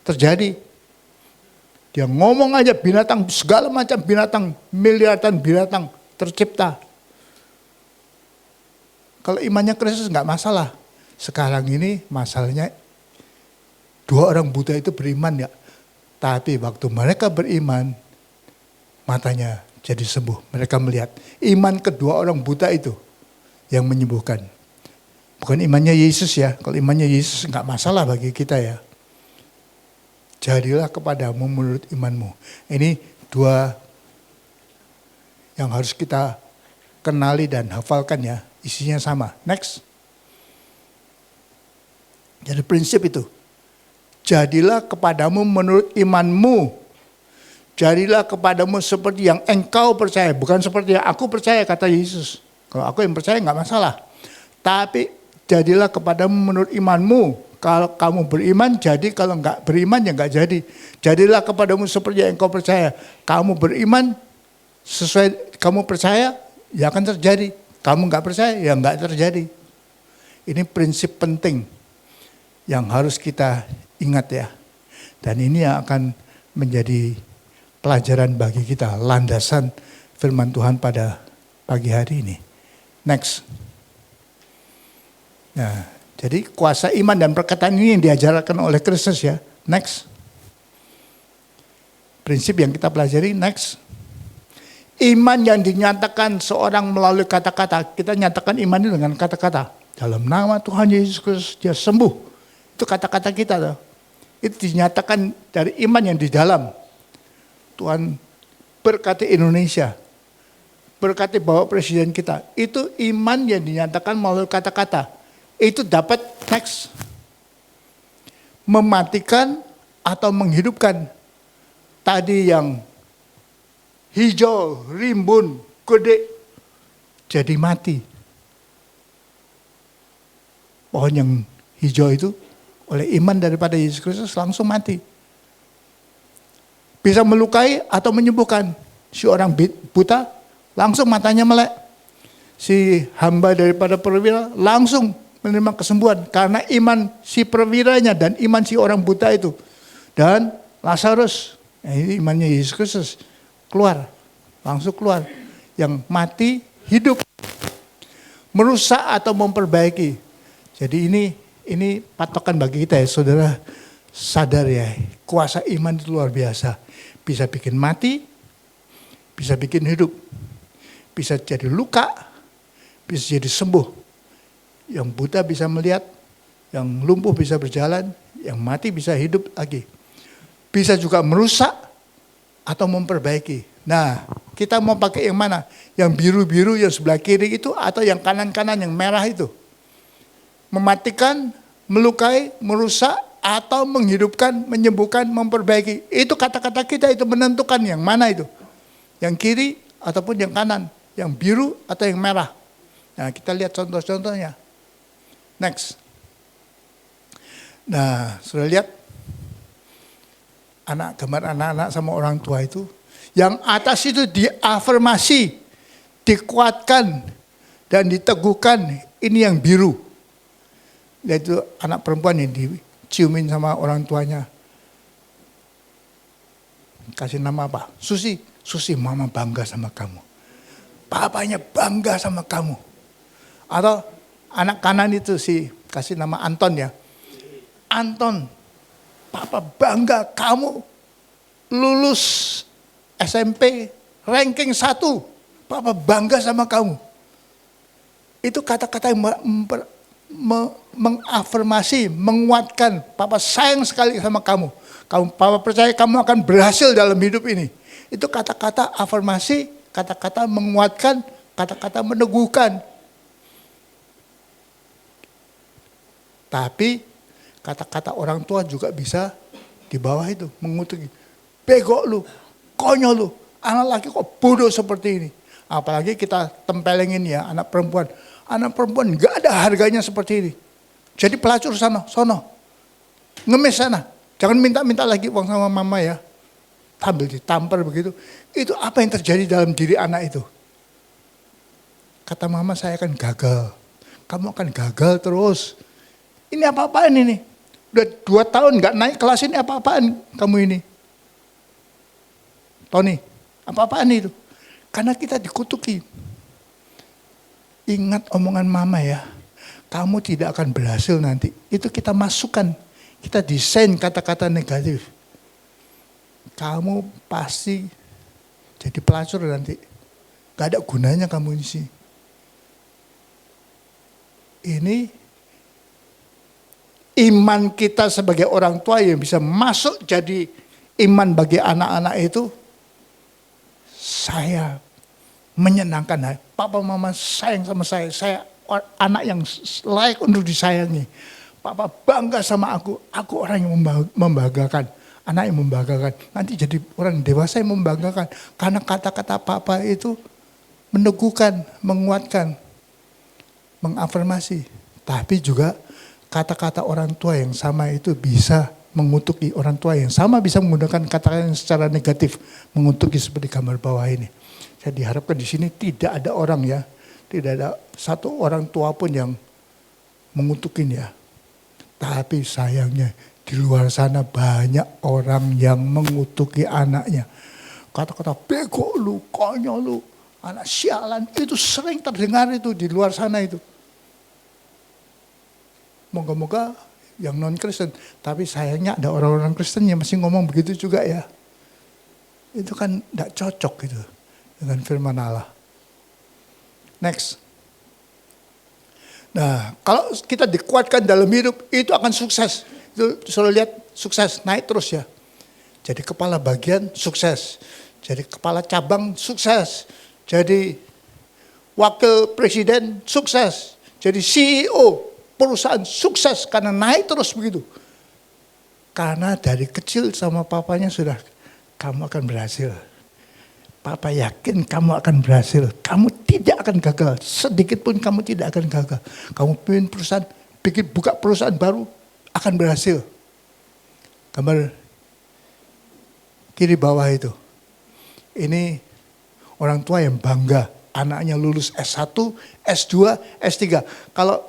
terjadi. Dia ngomong aja binatang, segala macam binatang, miliaran binatang tercipta. Kalau imannya Kristus enggak masalah. Sekarang ini masalahnya 2 orang buta itu beriman ya. Tapi waktu mereka beriman, matanya jadi sembuh. Mereka melihat iman kedua orang buta itu yang menyembuhkan. Bukan imannya Yesus ya. Kalau imannya Yesus enggak masalah bagi kita ya. Jadilah kepadamu menurut imanmu. Ini 2 yang harus kita kenali dan hafalkan ya. Isinya sama. Next. Jadi prinsip itu. Jadilah kepadamu menurut imanmu. Jadilah kepadamu seperti yang engkau percaya. Bukan seperti yang aku percaya, kata Yesus. Kalau aku yang percaya nggak masalah. Tapi jadilah kepadamu menurut imanmu. Kalau kamu beriman jadi, kalau nggak beriman ya nggak jadi. Jadilah kepadamu seperti yang engkau percaya. Kamu beriman sesuai kamu percaya, ya akan terjadi. Kamu nggak percaya, ya nggak terjadi. Ini prinsip penting yang harus kita ingat ya. Dan ini yang akan menjadi pelajaran bagi kita, landasan firman Tuhan pada pagi hari ini. Next. Nah, jadi kuasa iman dan perkataan ini yang diajarkan oleh Kristus ya. Next. Prinsip yang kita pelajari, next. Iman yang dinyatakan seorang melalui kata-kata. Kita nyatakan iman itu dengan kata-kata. Dalam nama Tuhan Yesus Kristus dia sembuh. Itu kata-kata kita tuh. Itu dinyatakan dari iman yang di dalam. Tuhan berkati Indonesia. Berkati Bapak Presiden kita. Itu iman yang dinyatakan melalui kata-kata. Itu dapat next. Mematikan atau menghidupkan. Tadi yang hijau, rimbun, gede. Jadi mati. Pohon yang hijau itu oleh iman daripada Yesus Kristus langsung mati. Bisa melukai atau menyembuhkan. Si orang buta langsung matanya melek. Si hamba daripada perwira langsung menerima kesembuhan. Karena iman si perwiranya dan iman si orang buta itu. Dan Lazarus, ini imannya Yesus Kristus, keluar. Langsung keluar. Yang mati hidup. Merusak atau memperbaiki. Jadi ini patokan bagi kita ya, saudara sadar ya, kuasa iman itu luar biasa. Bisa bikin mati, bisa bikin hidup, bisa jadi luka, bisa jadi sembuh. Yang buta bisa melihat, yang lumpuh bisa berjalan, yang mati bisa hidup lagi. Bisa juga merusak atau memperbaiki. Nah, kita mau pakai yang mana? Yang biru-biru yang sebelah kiri itu atau yang kanan-kanan yang merah itu? Mematikan, melukai, merusak, atau menghidupkan, menyembuhkan, memperbaiki. Itu kata-kata kita itu menentukan yang mana itu. Yang kiri ataupun yang kanan. Yang biru atau yang merah. Nah kita lihat contoh-contohnya. Next. Nah sudah lihat. Gambar anak-anak sama orang tua itu. Yang atas itu diafirmasi, dikuatkan, dan diteguhkan. Ini yang biru. Yaitu anak perempuan yang diciumin sama orang tuanya. Kasih nama apa? Susi. Susi, mama bangga sama kamu. Papanya bangga sama kamu. Atau anak kanan itu kasih nama Anton ya. Anton, papa bangga kamu lulus SMP ranking 1. Papa bangga sama kamu. Itu kata-kata yang mengafirmasi, menguatkan. Papa sayang sekali sama kamu. Papa percaya kamu akan berhasil dalam hidup ini. Itu kata-kata afirmasi, kata-kata menguatkan, kata-kata meneguhkan. Tapi kata-kata orang tua juga bisa di bawah itu mengutuki. Bego lu, konyol lu, anak laki kok bodoh seperti ini. Apalagi kita tempelengin ya anak perempuan. Anak perempuan gak ada harganya seperti ini. Jadi pelacur sono. Ngemis sana. Jangan minta-minta lagi uang sama mama ya. Tampil ditampar begitu. Itu apa yang terjadi dalam diri anak itu. Kata mama saya akan gagal. Kamu akan gagal terus. Ini apa-apaan ini. Udah 2 tahun gak naik kelas ini apa-apaan kamu ini. Tony, apa-apaan itu. Karena kita dikutuki. Ingat omongan mama ya, kamu tidak akan berhasil nanti. Itu kita masukkan, kita desain kata-kata negatif. Kamu pasti jadi pelacur nanti. Gak ada gunanya kamu di sini. Ini iman kita sebagai orang tua yang bisa masuk jadi iman bagi anak-anak itu. Saya menyenangkan. Papa mama sayang sama saya anak yang layak untuk disayangi. Papa bangga sama aku orang yang membanggakan. Anak yang membanggakan, nanti jadi orang dewasa yang membanggakan. Karena kata-kata Papa itu meneguhkan, menguatkan, mengafirmasi. Tapi juga kata-kata orang tua yang sama itu bisa mengutuki. Orang tua yang sama bisa menggunakan kata-kata yang secara negatif, mengutuki seperti gambar bawah ini. Saya diharapkan di sini tidak ada orang ya, tidak ada satu orang tua pun yang mengutukin ya. Tapi sayangnya di luar sana banyak orang yang mengutuki anaknya. Kata-kata bego lu, konyol lu, anak sialan, itu sering terdengar itu di luar sana itu. Moga-moga yang non-Kristen, tapi sayangnya ada orang-orang Kristen yang masih ngomong begitu juga ya. Itu kan tidak cocok gitu dengan firman Allah. Next. Nah, kalau kita dikuatkan dalam hidup, itu akan sukses. Itu selalu lihat sukses, naik terus ya. Jadi kepala bagian sukses. Jadi kepala cabang sukses. Jadi wakil presiden sukses. Jadi CEO perusahaan sukses karena naik terus begitu. Karena dari kecil sama papanya sudah, kamu akan berhasil. Papa yakin kamu akan berhasil. Kamu tidak akan gagal. Sedikit pun kamu tidak akan gagal. Kamu pimpin perusahaan, bikin buka perusahaan baru, akan berhasil. Gambar kiri bawah itu. Ini orang tua yang bangga. Anaknya lulus S1, S2, S3. Kalau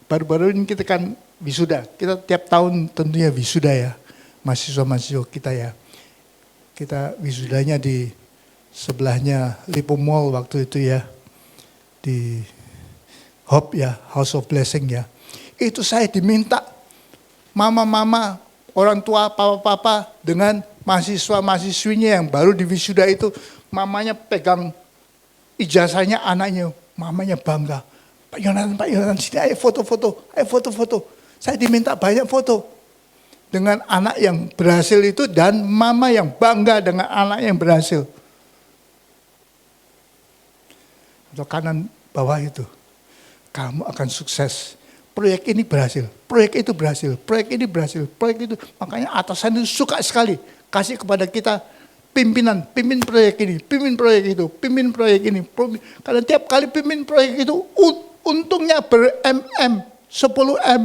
baru-baru ini kita kan wisuda. Kita tiap tahun tentunya wisuda ya. Mahasiswa-mahasiswa kita ya. Kita wisudanya di sebelahnya Lipo Mall waktu itu ya. Di Hope ya, House of Blessing ya. Itu saya diminta mama-mama, orang tua, papa-papa dengan mahasiswa-mahasiswinya yang baru di wisuda itu, mamanya pegang ijazahnya anaknya, mamanya bangga. Pak Yonatan, sini ayo foto-foto. Saya diminta banyak foto dengan anak yang berhasil itu dan mama yang bangga dengan anak yang berhasil. Untuk kanan bawah itu, kamu akan sukses. Proyek ini berhasil, proyek itu berhasil, proyek ini berhasil, proyek itu. Makanya atasan itu suka sekali kasih kepada kita pimpinan, pimpin proyek ini, pimpin proyek itu, pimpin proyek ini. Karena tiap kali pimpin proyek itu untungnya ber-MM, 10M,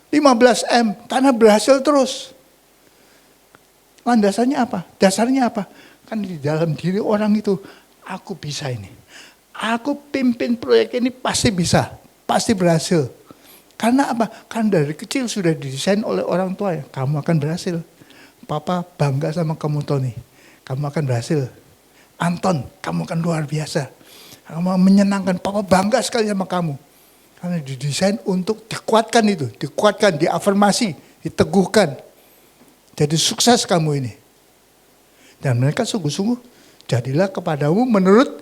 15M, karena berhasil terus. Landasannya apa? Dasarnya apa? Kan di dalam diri orang itu, aku bisa ini. Aku pimpin proyek ini pasti bisa, pasti berhasil. Karena apa? Karena dari kecil sudah didesain oleh orang tua ya. Kamu akan berhasil. Papa bangga sama kamu Tony. Kamu akan berhasil. Anton, kamu akan luar biasa. Kamu menyenangkan. Papa bangga sekali sama kamu. Karena didesain untuk dikuatkan itu. Dikuatkan, diafirmasi, diteguhkan. Jadi sukses kamu ini. Dan mereka sungguh-sungguh jadilah kepadamu menurut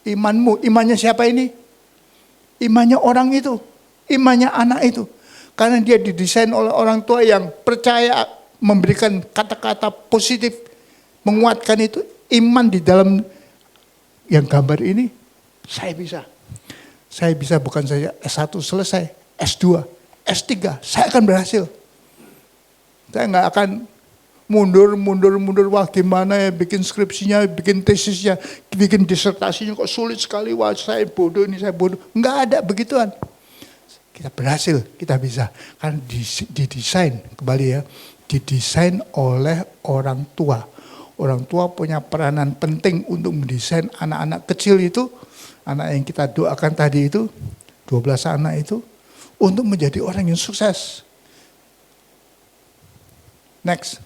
imanmu. Imannya siapa ini? Imannya orang itu. Imannya anak itu. Karena dia didesain oleh orang tua yang percaya, memberikan kata-kata positif, menguatkan itu. Iman di dalam yang gambar ini, saya bisa. Saya bisa bukan saja S1 selesai, S2, S3, saya akan berhasil. Saya nggak akan mundur, wah gimana ya bikin skripsinya, bikin tesisnya, bikin disertasinya kok sulit sekali, wah saya bodoh ini, saya bodoh. Nggak ada begituan. Kita berhasil, kita bisa. Karena didesain, kembali ya, didesain oleh orang tua. Orang tua punya peranan penting untuk mendesain anak-anak kecil itu, anak yang kita doakan tadi itu, 12 anak itu, untuk menjadi orang yang sukses. Next.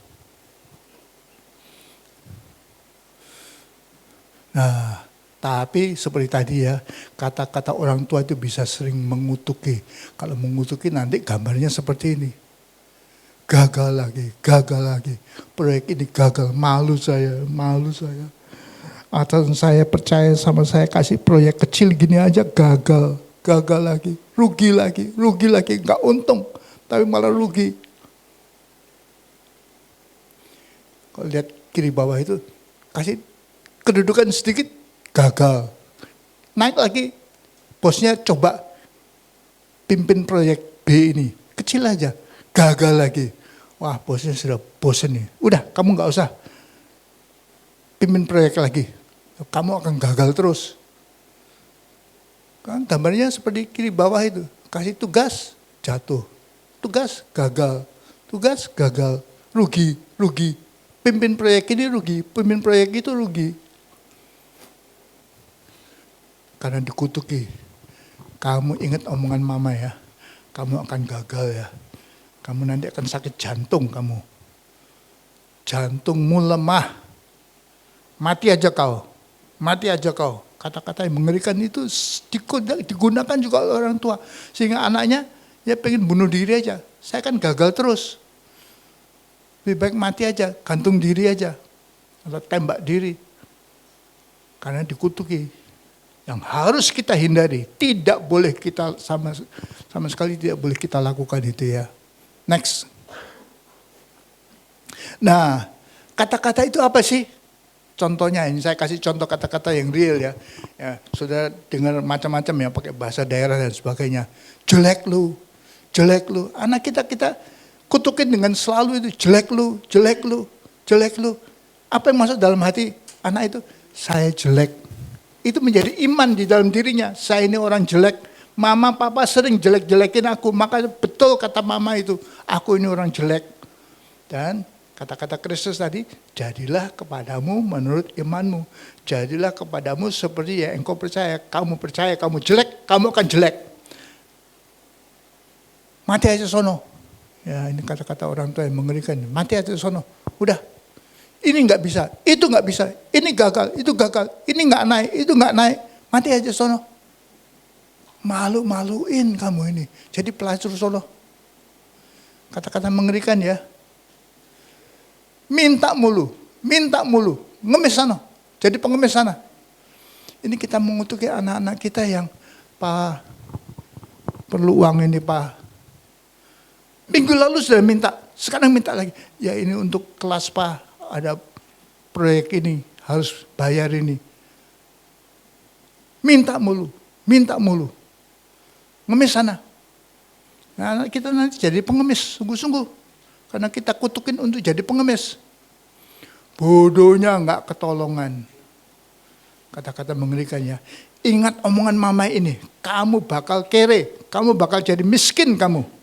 Nah, tapi seperti tadi ya, kata-kata orang tua itu bisa sering mengutuki. Kalau mengutuki nanti gambarnya seperti ini. Gagal lagi. Proyek ini gagal, malu saya. Atau saya percaya sama saya kasih proyek kecil gini aja gagal lagi. Rugi lagi, nggak untung, tapi malah rugi. Kalau lihat kiri bawah itu, kasih kedudukan sedikit, gagal. Naik lagi, bosnya coba pimpin proyek B ini. kecil aja, gagal lagi. Wah, bosnya sudah bosen nih. Udah, kamu nggak usah pimpin proyek lagi. Kamu akan gagal terus. Kan gambarnya seperti kiri bawah itu. Kasih tugas, jatuh. Tugas, gagal. Tugas, gagal. Rugi, rugi. Pimpin proyek ini rugi, pimpin proyek itu rugi. Karena dikutuki. Kamu ingat omongan mama ya. Kamu akan gagal ya. Kamu nanti akan sakit jantung kamu. Jantungmu lemah. Mati aja kau. Mati aja kau. Kata-kata yang mengerikan itu digunakan juga oleh orang tua. Sehingga anaknya ya pengen bunuh diri aja. Saya kan gagal terus. Lebih baik mati aja. Gantung diri aja. Atau tembak diri. Karena dikutuki. Yang harus kita hindari, tidak boleh kita sama sekali tidak boleh kita lakukan itu ya. Next. Nah, kata-kata itu apa sih? Contohnya ini saya kasih contoh kata-kata yang real ya. Ya, sudah dengar macam-macam ya pakai bahasa daerah dan sebagainya. Jelek lu, jelek lu. Anak kita kutukin dengan selalu itu jelek lu, jelek lu, jelek lu. Apa yang masuk dalam hati anak itu? Saya jelek. Itu menjadi iman di dalam dirinya. Saya ini orang jelek. Mama, papa sering jelek-jelekin aku. Maka betul kata mama itu. Aku ini orang jelek. Dan kata-kata Kristus tadi. Jadilah kepadamu menurut imanmu. Jadilah kepadamu seperti yang engkau percaya. Kamu percaya kamu jelek. Kamu akan jelek. Mati aja sono. Ya ini kata-kata orang tua yang mengerikan. Mati aja sono. Udah. Ini nggak bisa, itu nggak bisa, ini gagal, itu gagal, ini nggak naik, itu nggak naik, mati aja sono. Malu-maluin kamu ini, jadi pelacur sono. Kata-kata mengerikan ya. Minta mulu, ngemis sana, jadi pengemis sana. Ini kita mengutuki anak-anak kita yang, Pak, perlu uang ini Pak. Minggu lalu sudah minta, sekarang minta lagi. Ya ini untuk kelas Pak. Ada proyek ini, harus bayar ini. Minta mulu. Ngemis sana. Nah, kita nanti jadi pengemis, sungguh-sungguh. Karena kita kutukin untuk jadi pengemis. Bodohnya nggak ketolongan. Kata-kata mengerikan ya. Ingat omongan mama ini, kamu bakal kere, kamu bakal jadi miskin kamu.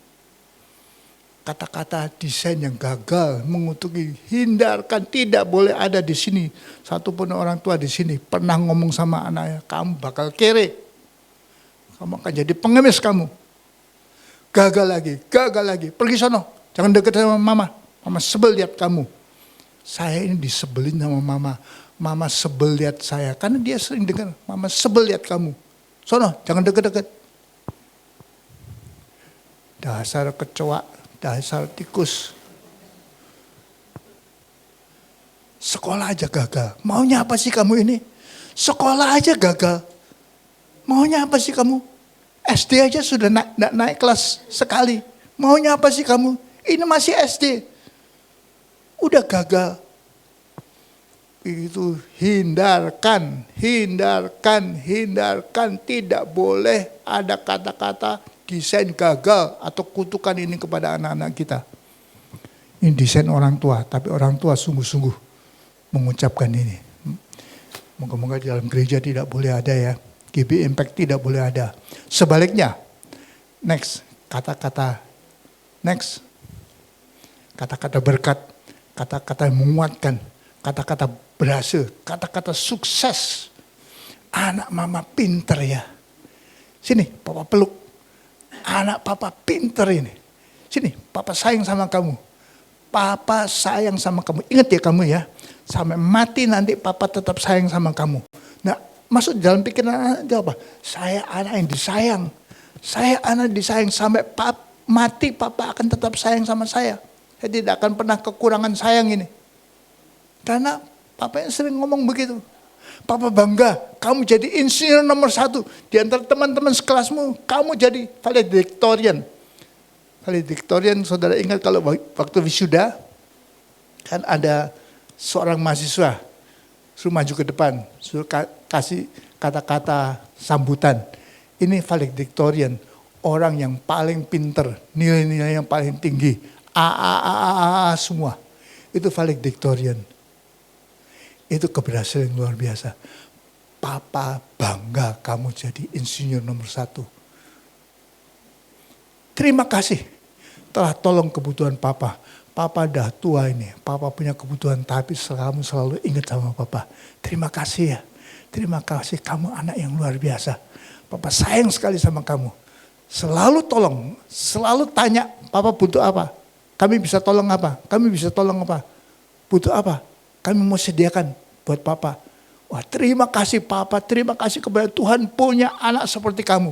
Kata-kata desain yang gagal, mengutuki, hindarkan, tidak boleh ada di sini. Satupun orang tua di sini pernah ngomong sama anaknya, kamu bakal kere. Kamu akan jadi pengemis kamu. Gagal lagi, pergi sono. Jangan dekat sama mama. Mama sebel lihat kamu. Saya ini disebelin sama mama. Mama sebel lihat saya. Karena dia sering dengar, mama sebel lihat kamu. Sono, jangan dekat-dekat. Dasar kecoa. Dasar tikus. Sekolah aja gagal. Maunya apa sih kamu ini? Sekolah aja gagal. Maunya apa sih kamu? SD aja sudah naik kelas sekali. Maunya apa sih kamu? Ini masih SD. Udah gagal. Itu hindarkan. Tidak boleh ada kata-kata desain gagal atau kutukan ini kepada anak-anak kita. Ini desain orang tua, tapi orang tua sungguh-sungguh mengucapkan ini. Moga-moga di dalam gereja tidak boleh ada ya. GB Impact tidak boleh ada. Sebaliknya, next, kata-kata berkat, kata-kata yang menguatkan, kata-kata berhasil, kata-kata sukses. Anak mama pinter ya. Sini, papa peluk. Anak papa pinter ini. Sini, papa sayang sama kamu. Papa sayang sama kamu. Ingat ya kamu ya. Sampai mati nanti papa tetap sayang sama kamu. Nah, masuk dalam pikiran anak itu apa? Saya anak yang disayang. Saya anak disayang sampai mati papa akan tetap sayang sama saya. Saya tidak akan pernah kekurangan sayang ini. Karena papa yang sering ngomong begitu. Papa bangga, kamu jadi insinyur nomor 1. Di antara teman-teman sekelasmu, kamu jadi valedictorian. Valedictorian, saudara ingat kalau waktu wisuda, kan ada seorang mahasiswa, suruh maju ke depan, suruh kasih kata-kata sambutan. Ini valedictorian, orang yang paling pinter, nilai-nilai yang paling tinggi, A semua. Itu valedictorian. Itu keberhasilan yang luar biasa. Papa bangga kamu jadi insinyur nomor 1. Terima kasih telah tolong kebutuhan papa. Papa dah tua ini, papa punya kebutuhan tapi kamu selalu ingat sama papa. Terima kasih ya. Terima kasih, kamu anak yang luar biasa. Papa sayang sekali sama kamu. Selalu tolong, selalu tanya, papa butuh apa? Kami bisa tolong apa? Kami bisa tolong apa? Butuh apa? Kami mau sediakan buat papa. Wah, terima kasih papa, terima kasih kepada Tuhan punya anak seperti kamu.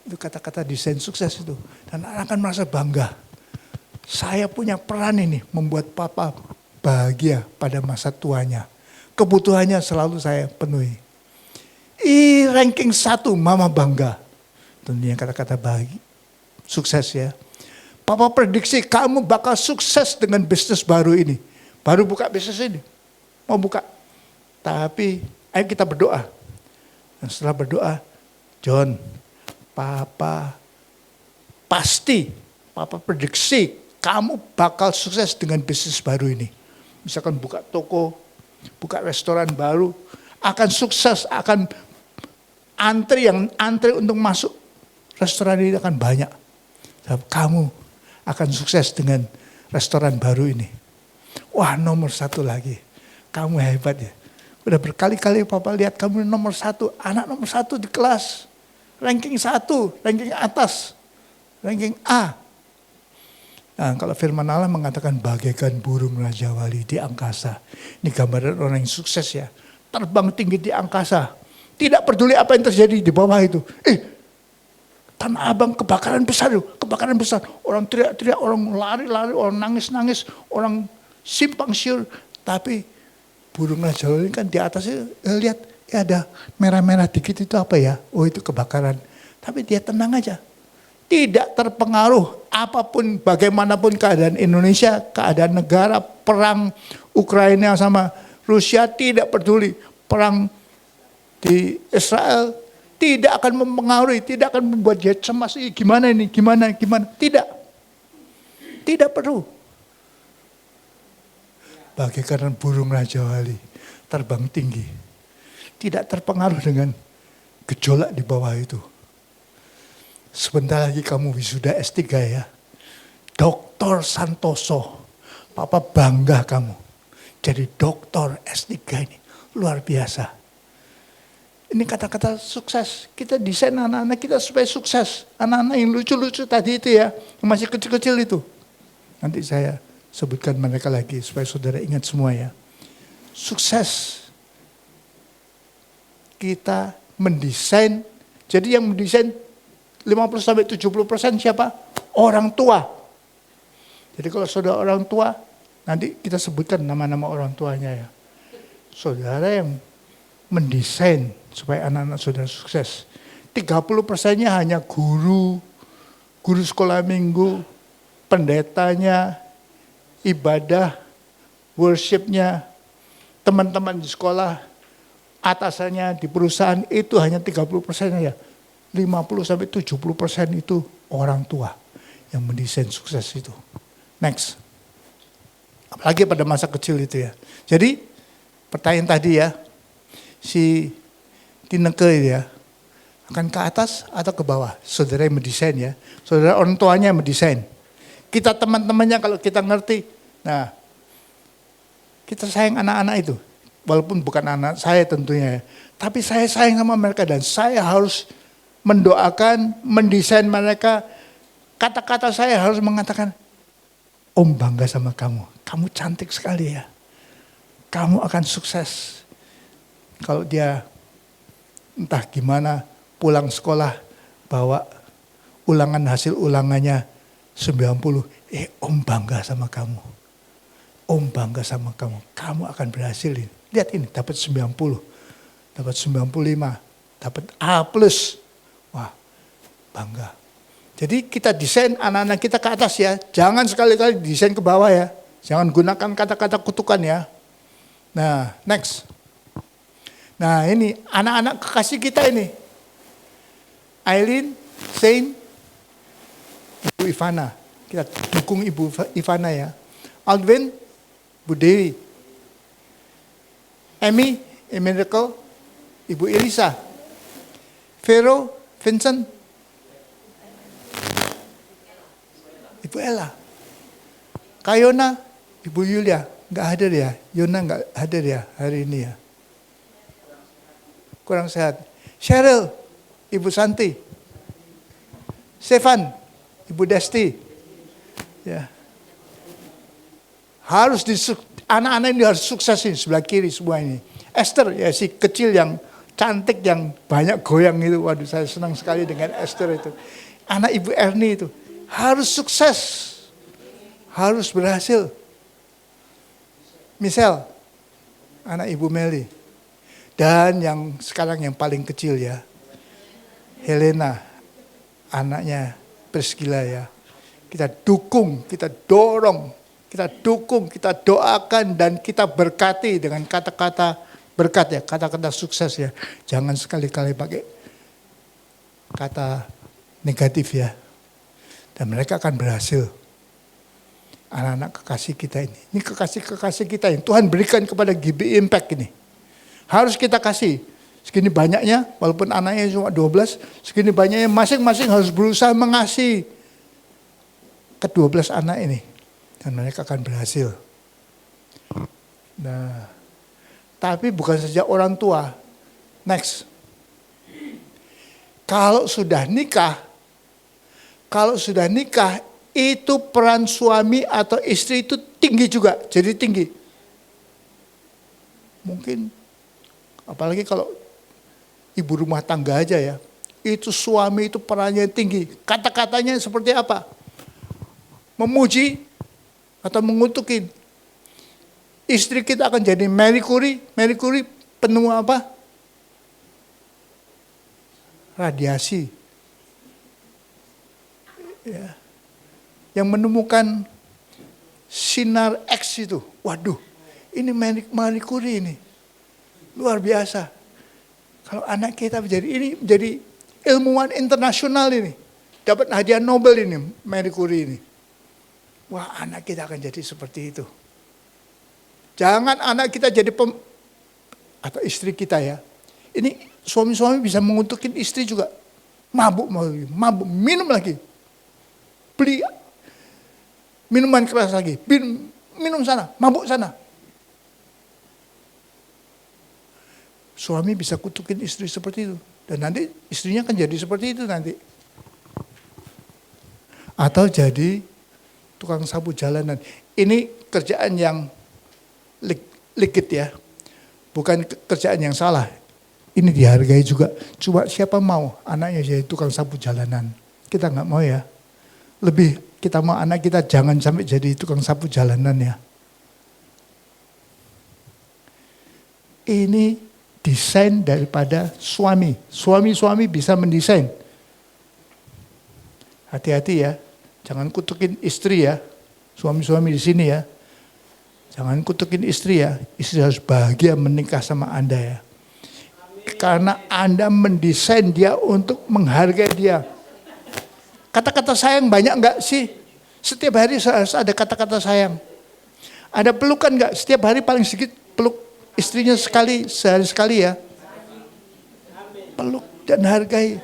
Itu kata-kata desain sukses itu. Dan anak akan merasa bangga. Saya punya peran ini membuat papa bahagia pada masa tuanya. Kebutuhannya selalu saya penuhi. Ranking 1 mama bangga. Tentunya kata-kata bahagia. Sukses ya. Papa prediksi kamu bakal sukses dengan bisnis baru ini. Baru buka bisnis ini. Mau buka. Tapi ayo kita berdoa. Dan setelah berdoa, John, papa prediksi kamu bakal sukses dengan bisnis baru ini. Misalkan buka toko, buka restoran baru, akan sukses, akan antri untuk masuk restoran ini akan banyak. Kamu akan sukses dengan restoran baru ini. Wah, nomor 1 lagi. Kamu hebat ya. Udah berkali-kali papa lihat kamu nomor 1, anak nomor 1 di kelas. Ranking 1, ranking atas, ranking A. Nah, kalau firman Allah mengatakan bagaikan burung Raja Wali di angkasa. Ini gambaran orang yang sukses ya. Terbang tinggi di angkasa. Tidak peduli apa yang terjadi di bawah itu. Tanah Abang kebakaran besar. Orang teriak-teriak, orang lari-lari, orang nangis-nangis, orang simpang siur. Tapi burung Raja Wali kan di atasnya lihat ada merah-merah dikit itu apa ya? Oh, itu kebakaran. Tapi dia tenang aja. Tidak terpengaruh apapun bagaimanapun keadaan Indonesia, keadaan negara, perang Ukraina sama Rusia tidak peduli. Perang di Israel tidak akan mempengaruhi, tidak akan membuat dia cemas. Gimana ini, gimana. Tidak perlu. Bagaikan burung Raja Wali terbang tinggi. Tidak terpengaruh dengan gejolak di bawah itu. Sebentar lagi kamu wisuda S3 ya. Dr. Santoso. Papa bangga kamu. Jadi doktor S3 ini. Luar biasa. Ini kata-kata sukses. Kita desain anak-anak kita supaya sukses. Anak-anak yang lucu-lucu tadi itu ya. Yang masih kecil-kecil itu. Nanti saya sebutkan mereka lagi supaya saudara ingat semua ya. Sukses. Kita mendesain. Jadi yang mendesain 50-70% siapa? Orang tua. Jadi kalau saudara orang tua, nanti kita sebutkan nama-nama orang tuanya ya. Saudara yang mendesain supaya anak-anak saudara sukses. 30%-nya hanya guru sekolah minggu, pendetanya, ibadah, worshipnya, teman-teman di sekolah, atasannya di perusahaan, itu hanya 30% ya. 50-70% itu orang tua yang mendesain sukses itu. Next. Apalagi pada masa kecil itu ya. Jadi pertanyaan tadi ya, si Tineke ya, akan ke atas atau ke bawah? Saudara yang mendesain ya. Saudara orang tuanya yang mendesain. Kita teman-temannya kalau kita ngerti, nah kita sayang anak-anak itu. Walaupun bukan anak saya tentunya ya. Tapi saya sayang sama mereka dan saya harus mendoakan, mendesain mereka. Kata-kata saya harus mengatakan, Om bangga sama kamu. Kamu cantik sekali ya. Kamu akan sukses. Kalau dia entah gimana pulang sekolah bawa hasil ulangannya 90. Om bangga sama kamu. Om bangga sama kamu. Kamu akan berhasil ini. Lihat ini dapat 90. Dapat 95. Dapat A+. Wah, bangga. Jadi kita desain anak-anak kita ke atas ya. Jangan sekali-kali desain ke bawah ya. Jangan gunakan kata-kata kutukan ya. Nah, next. Nah ini anak-anak kekasih kita ini. Aileen, Saint, Ibu Ivana. Kita dukung Ibu Ivana ya. Aldwin, Bu Dewi. Emmy, Miracle, Ibu Elisa. Vero, Vincent, Ibu Ella. Kayona, Ibu Yulia. Nggak hadir ya? Yona nggak hadir ya hari ini ya? Kurang sehat. Cheryl, Ibu Santi. Stefan, Ibu Desti. Ya. Harus anak-anak ini harus suksesin sebelah kiri semua ini. Esther ya si kecil yang cantik yang banyak goyang itu. Waduh saya senang sekali dengan Esther itu. Anak Ibu Erni itu harus sukses. Harus berhasil. Michelle, anak Ibu Meli. Dan yang sekarang yang paling kecil ya, Helena, anaknya Priscilla ya. Kita dukung, kita dorong, kita dukung, kita doakan dan kita berkati dengan kata-kata berkat ya, kata-kata sukses ya. Jangan sekali-kali pakai kata negatif ya. Dan mereka akan berhasil. Anak-anak kekasih kita ini. Ini kekasih-kekasih kita yang Tuhan berikan kepada GB Impact ini. Harus kita kasih. Segini banyaknya, walaupun anaknya cuma 12, segini banyaknya masing-masing harus berusaha mengasihi ke-12 anak ini. Dan mereka akan berhasil. Nah, tapi bukan saja orang tua. Next. Kalau sudah nikah, itu peran suami atau istri itu tinggi juga, jadi tinggi. Mungkin, apalagi kalau ibu rumah tangga aja ya, itu suami itu perannya tinggi. Kata-katanya seperti apa? Memuji atau mengutukin. Istri kita akan jadi Marie Curie penemu apa? Radiasi. Ya. Yang menemukan sinar X itu. Waduh, ini Marie Curie ini. Luar biasa. Kalau anak kita menjadi ilmuwan internasional ini. Dapat hadiah Nobel ini, Marie Curie ini. Wah, anak kita akan jadi seperti itu. Jangan anak kita jadi atau istri kita ya. Ini suami-suami bisa mengutukin istri juga. Mabuk, minum lagi. Beli minuman keras lagi, minum sana, mabuk sana. Suami bisa kutukin istri seperti itu. Dan nanti istrinya akan jadi seperti itu nanti. Atau jadi tukang sapu jalanan. Ini kerjaan yang legit ya. Bukan kerjaan yang salah. Ini dihargai juga. Cuma siapa mau anaknya jadi tukang sapu jalanan. Kita nggak mau ya. Lebih kita mau anak kita jangan sampai jadi tukang sapu jalanan ya. Ini desain daripada suami. Suami-suami bisa mendesain. Hati-hati ya. Jangan kutukin istri ya. Suami-suami di sini ya. Jangan kutukin istri ya. Istri harus bahagia menikah sama Anda ya. Karena Anda mendesain dia untuk menghargai dia. Kata-kata sayang banyak enggak sih? Setiap hari harus ada kata-kata sayang. Ada pelukan enggak? Setiap hari paling sedikit peluk istrinya sehari sekali ya. Peluk dan hargai.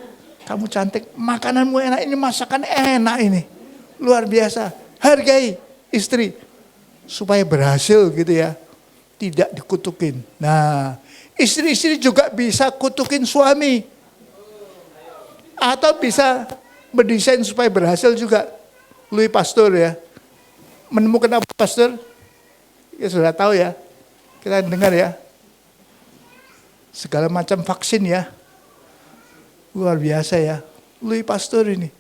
Kamu cantik, makananmu enak, ini masakan enak ini. Luar biasa. Hargai istri. Supaya berhasil gitu ya. Tidak dikutukin. Nah, istri-istri juga bisa kutukin suami. Atau bisa mendesain supaya berhasil juga. Louis Pasteur ya. Menemukan apa Pasteur? Ya sudah tahu ya. Kita dengar ya. Segala macam vaksin ya. Luar biasa ya. Louis Pasteur ini.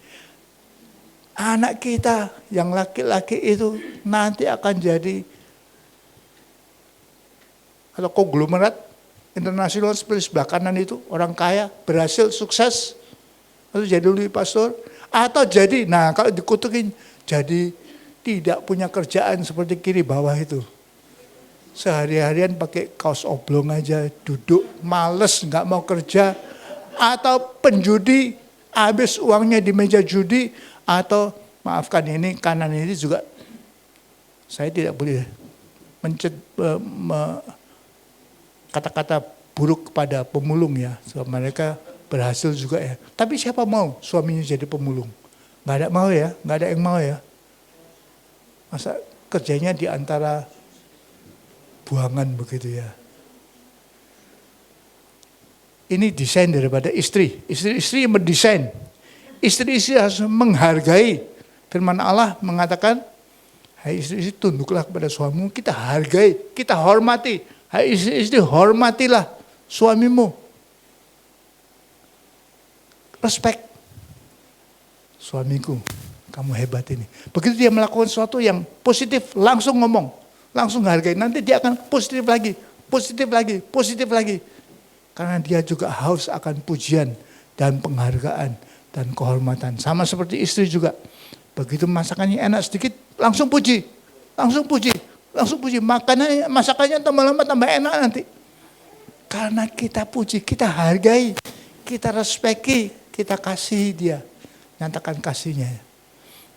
Anak kita yang laki-laki itu nanti akan jadi kalau konglomerat internasional seperti sebelah kanan itu. Orang kaya, berhasil, sukses. Lalu jadi Louis Pasteur. Atau jadi, nah kalau dikutukin, jadi tidak punya kerjaan seperti kiri bawah itu. Sehari-harian pakai kaos oblong aja, duduk, males, nggak mau kerja. Atau penjudi, habis uangnya di meja judi. Atau maafkan ini kanan ini juga saya tidak boleh kata-kata buruk kepada pemulung ya. Sebab mereka berhasil juga ya. Tapi siapa mau suaminya jadi pemulung? Nggak ada mau ya, nggak ada yang mau ya. Masa kerjanya di antara buangan begitu ya. Ini desain daripada istri. Istri-istri yang mendesain. Istri-istri harus menghargai. Firman Allah mengatakan, hai istri-istri tunduklah kepada suamimu, kita hargai, kita hormati. Hai istri-istri hormatilah suamimu. Respect. Suamiku, kamu hebat ini. Begitu dia melakukan sesuatu yang positif, langsung ngomong. Langsung hargai. Nanti dia akan positif lagi, positif lagi, positif lagi. Karena dia juga haus akan pujian dan penghargaan dan kehormatan. Sama seperti istri juga. Begitu masakannya enak sedikit, langsung puji. Langsung puji, langsung puji. Masakannya tambah lama tambah enak nanti. Karena kita puji, kita hargai, kita respeki, kita kasih dia. Nyatakan kasihnya.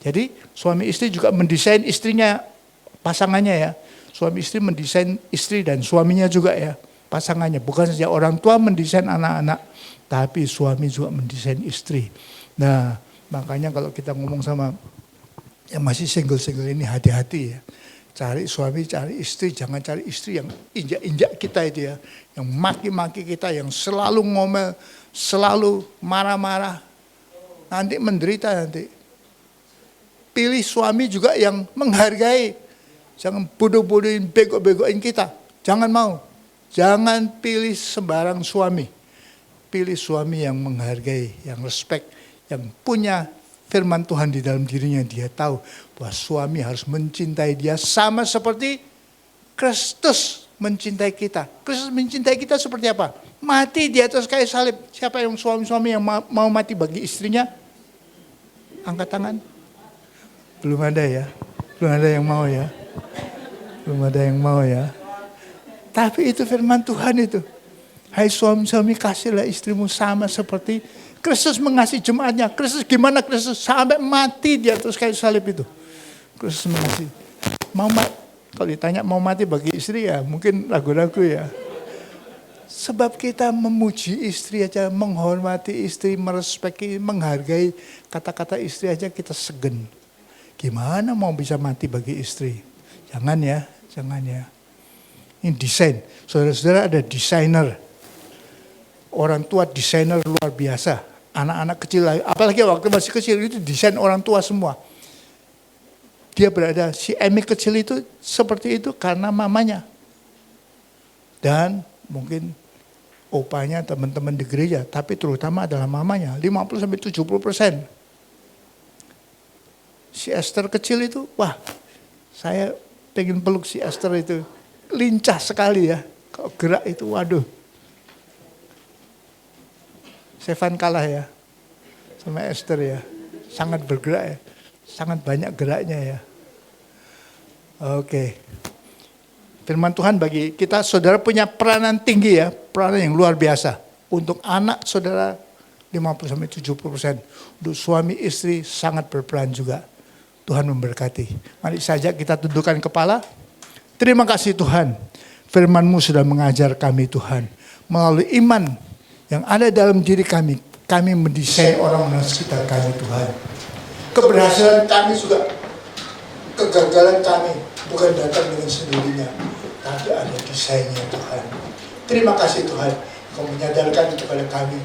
Jadi suami istri juga mendesain istrinya, pasangannya ya. Suami istri mendesain istri dan suaminya juga ya. Pasangannya. Bukan saja orang tua mendesain anak-anak, tapi suami juga mendesain istri. Nah, makanya kalau kita ngomong sama yang masih single-single ini, hati-hati ya. Cari suami, cari istri, jangan cari istri yang injak-injak kita itu ya. Yang maki-maki kita, yang selalu ngomel, selalu marah-marah. Nanti menderita nanti. Pilih suami juga yang menghargai. Jangan bodoh-bodohin, bego-begoin kita. Jangan mau. Jangan pilih sembarang suami. Pilih suami yang menghargai, yang respect, yang punya firman Tuhan di dalam dirinya. Dia tahu bahwa suami harus mencintai dia sama seperti Kristus mencintai kita. Kristus mencintai kita seperti apa? Mati di atas kayu salib. Siapa yang suami-suami yang mau mati bagi istrinya? Angkat tangan. Belum ada ya. Belum ada yang mau ya. Belum ada yang mau ya. Tapi itu firman Tuhan itu. Hai suami-suami, kasihlah istrimu sama seperti Kristus mengasihi jemaatnya. Kristus gimana Kristus? Sampai mati di atas kayu salib itu. Kristus mengasihi. Kalau ditanya mau mati bagi istri ya mungkin ragu-ragu ya. Sebab kita memuji istri aja, menghormati istri, merespeki, menghargai kata-kata istri aja kita segen. Gimana mau bisa mati bagi istri? Jangan ya, jangan ya. Ini desain. Saudara-saudara ada desainer. Orang tua desainer luar biasa. Anak-anak kecil, apalagi waktu masih kecil itu desain orang tua semua. Dia berada, si Emi kecil itu seperti itu karena mamanya. Dan mungkin opanya, teman-teman di gereja, tapi terutama adalah mamanya, 50-70%. Si Esther kecil itu, wah saya pengen peluk si Esther itu. Lincah sekali ya, kalau gerak itu waduh. Stefan kalah ya, sama Esther ya, sangat bergerak ya, sangat banyak geraknya ya. Oke. Firman Tuhan bagi kita, saudara punya peranan tinggi ya, peranan yang luar biasa. Untuk anak saudara 50-70%. Untuk suami istri sangat berperan juga. Tuhan memberkati. Mari saja kita tundukkan kepala. Terima kasih Tuhan. Firman-Mu sudah mengajar kami Tuhan. Melalui iman yang ada dalam diri kami mendesain orang-orang sekitar kami Tuhan. Keberhasilan kami juga, kegagalan kami bukan datang dengan sendirinya. Tapi ada desainnya Tuhan. Terima kasih Tuhan. Kau menyadarkan kepada kami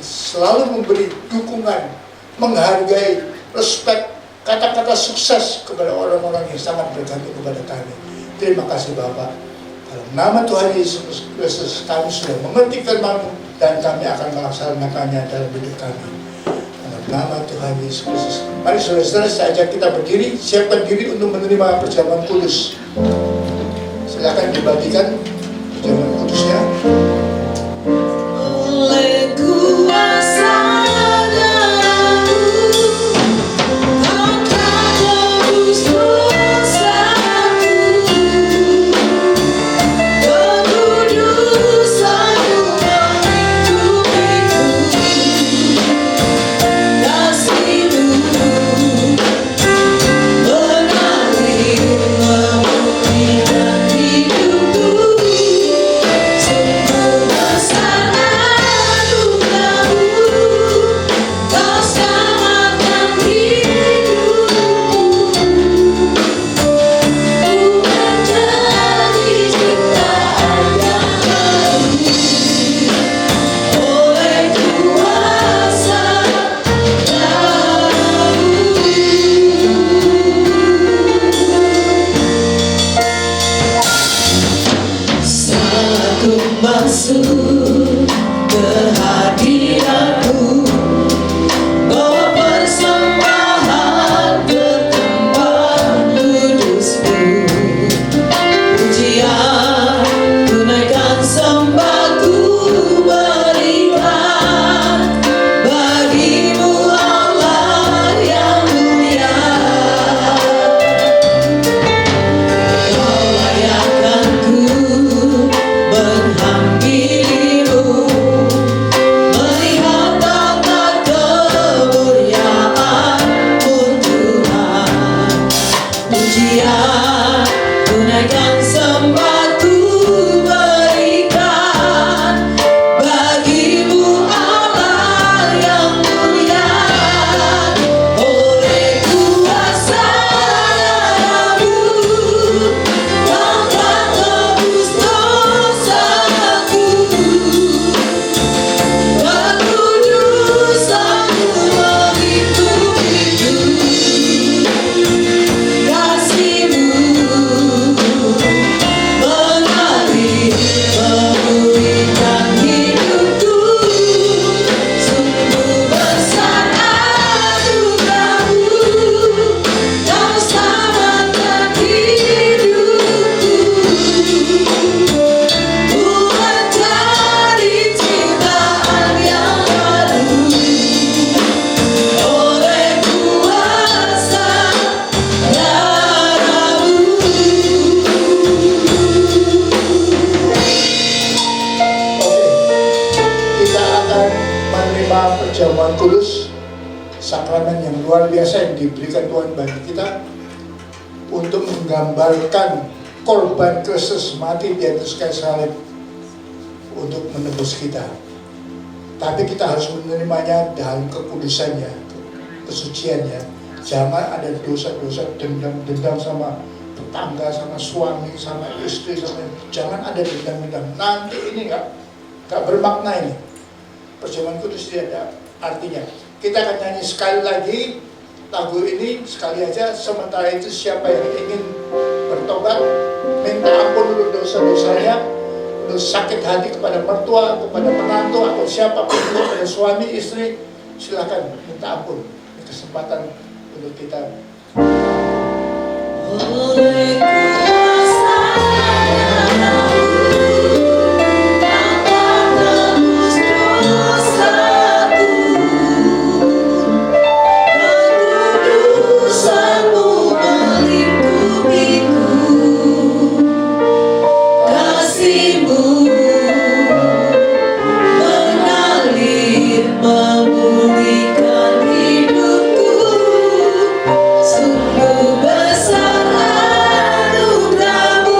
selalu memberi dukungan, menghargai, respect, kata-kata sukses kepada orang-orang yang sangat bergantung kepada kami. Terima kasih Bapak. Dalam nama Tuhan Yesus Kristus kami sudah mengerti firman-Mu dan kami akan melaksanakannya dalam hidup kami. Dalam nama Tuhan Yesus Kristus. Mari saudara-saudara saja kita berdiri, siapkan diri untuk menerima perjamuan kudus. Silakan dibagikan perjamuan kudusnya. Oleh kuasa darah-Mu, Kau telah tebus dosaku. Kekudusan-Mu menghidupku. Kasih-Mu pujian, tunaikan sembah ku berikan bagimu Allah yang mulia. Oleh kuasa darah-Mu Kau telah tebus dosaku, kekudusan-Mu meliputi kasih-Mu mengalir memulihkan hidupku. Sungguh besar anugerah-Mu, Kau selamatkan hidupku. Buat jadi ciptaan yang baru oleh kuasa darah-Mu. Oke, kita akan menerima perjamuan kudus, sakramen yang luar biasa yang diberikan Tuhan bagi kita untuk menggambarkan korban Kristus mati di atas kayu salib untuk menebus kita. Tapi kita harus menerimanya dalam kekudusannya, kesuciannya. Jangan ada dosa-dosa dendam-dendam sama tetangga, sama suami, sama istri, jangan ada dendam-dendam. Nanti ini nggak bermakna ini. Perjamuan kudus tidak ada artinya. Kita akan nyanyi sekali lagi lagu ini sekali aja. Sementara itu siapa yang ingin bertobat, minta ampun untuk dosa-dosanya, untuk sakit hati kepada mertua, kepada menantu, atau siapapun, kepada suami, istri, silakan minta ampun. Ini kesempatan untuk kita. Oleh kuasa darah-Mu Kau telah tebus dosaku, kekudusan-Mu melingkupiku. Kasih-Mu mengalir memulihkan hidupku. Sungguh besar anugerah-Mu,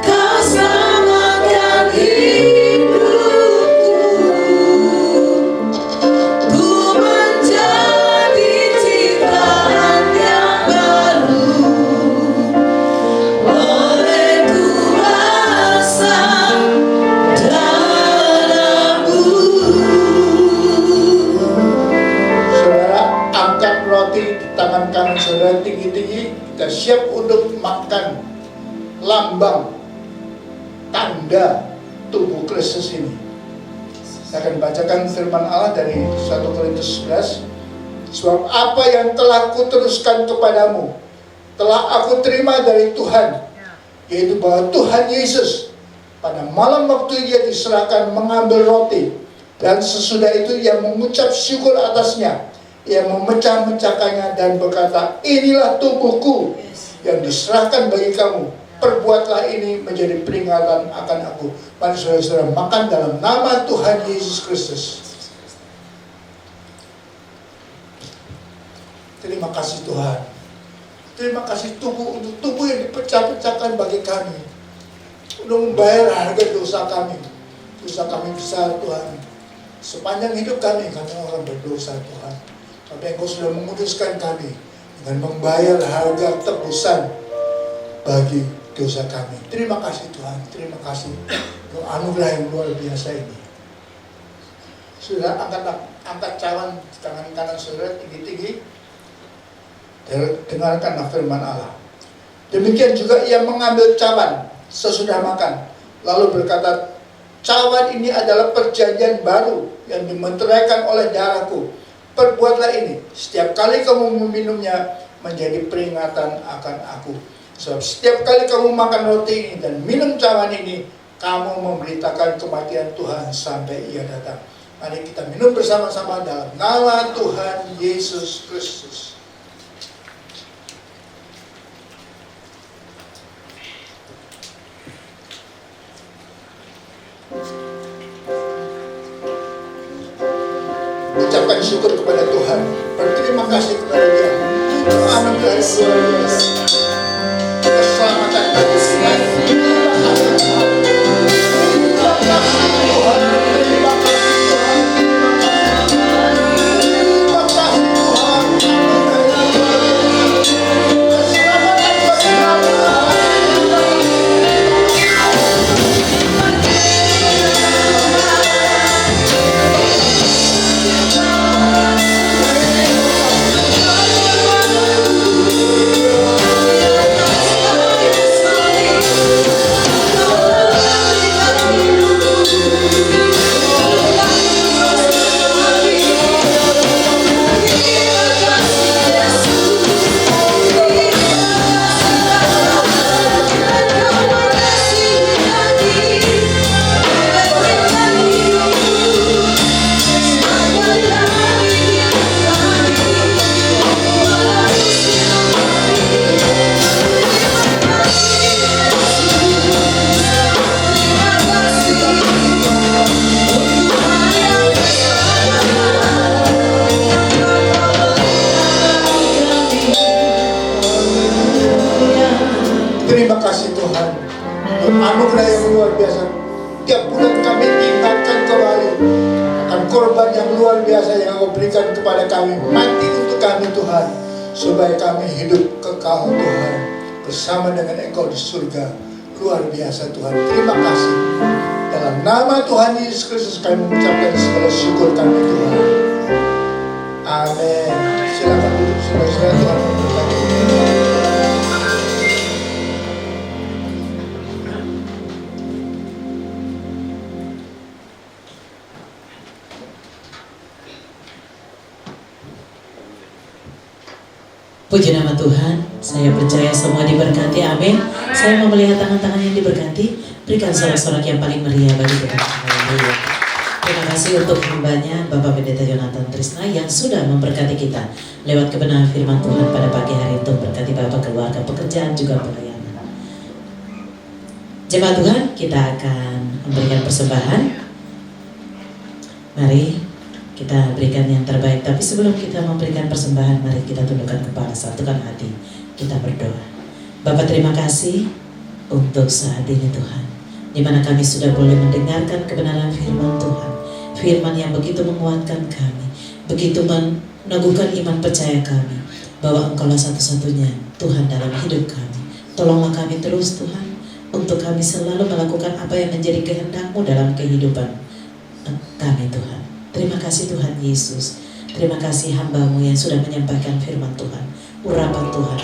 Kau selamatkan hidupku. Ku menjadi ciptaan yang baru oleh kuasa darah-Mu. Saudara, angkat roti di tangan kanan saudara tinggi-tinggi. Kita siap untuk makan lambang tanda tubuh Kristus ini. Saya akan bacakan firman Allah dari 1 Korintus 11. Sebab apa yang telah kuteruskan kepadamu telah aku terima dari Tuhan, yaitu bahwa Tuhan Yesus pada malam waktu Ia diserahkan mengambil roti, dan sesudah itu Ia mengucap syukur atasnya. Ia memecah-mecahkannya dan berkata, inilah tubuhku yang diserahkan bagi kamu. Perbuatlah ini menjadi peringatan akan aku. Mari saudara-saudara makan dalam nama Tuhan Yesus Kristus. Terima kasih Tuhan. Terima kasih tubuh untuk tubuh yang dipecah-pecahkan bagi kami, untuk membayar harga dosa kami. Dosa kami besar Tuhan. Sepanjang hidup kami orang berdosa Tuhan. Tapi Engkau sudah menguduskan kami dengan membayar harga tebusan bagi dosa kami. Terima kasih Tuhan. Terima kasih untuk anugerah yang luar biasa ini. Sudah angkat cawan tangan kanan saudara tinggi-tinggi. Dengarkanlah firman Allah. Demikian juga Ia mengambil cawan sesudah makan, lalu berkata, cawan ini adalah perjanjian baru yang dimeteraikan oleh darahku. Perbuatlah ini setiap kali kamu meminumnya menjadi peringatan akan aku. Sebab setiap kali kamu makan roti ini dan minum cawan ini, kamu memberitakan kematian Tuhan sampai Ia datang. Mari kita minum bersama-sama dalam nama Tuhan Yesus Kristus. Ucapkan syukur kepada Tuhan, berterima kasih kepada Dia. Anugerah yang luar kasih Tuhan untuk anugerah yang luar biasa. Tiap bulan kami diingatkan kembali akan korban yang luar biasa yang Engkau berikan kepada kami, mati untuk kami Tuhan, supaya kami hidup kekal Tuhan bersama dengan Engkau di surga. Luar biasa Tuhan, terima kasih. Dalam nama Tuhan Yesus Kristus kami mengucapkan segala syukur kami Tuhan. Amin. Silakan duduk saudara-saudara, Tuhan memberkati. Puji nama Tuhan, saya percaya semua diberkati, amin. Saya mau melihat tangan-tangan yang diberkati. Berikan sorak-sorak yang paling meriah bagi Tuhan. Haleluya. Terima kasih untuk hambanya Bapak Pendeta Yonatan Trisna yang sudah memberkati kita lewat kebenaran firman Tuhan pada pagi hari itu. Berkati Bapak, keluarga, pekerjaan, juga pelayanan. Jemaat Tuhan, kita akan memberikan persembahan. Mari kita berikan yang terbaik. Tapi sebelum kita memberikan persembahan, mari kita tundukkan kepala, satukan hati, kita berdoa. Bapak, terima kasih untuk saat ini Tuhan, di mana kami sudah boleh mendengarkan kebenaran firman Tuhan. Firman yang begitu menguatkan kami, begitu meneguhkan iman percaya kami, bahwa Engkaulah satu-satunya Tuhan dalam hidup kami. Tolonglah kami terus Tuhan, untuk kami selalu melakukan apa yang menjadi kehendak-Mu dalam kehidupan kami Tuhan. Terima kasih Tuhan Yesus. Terima kasih hamba-Mu yang sudah menyampaikan firman Tuhan, urapan Tuhan.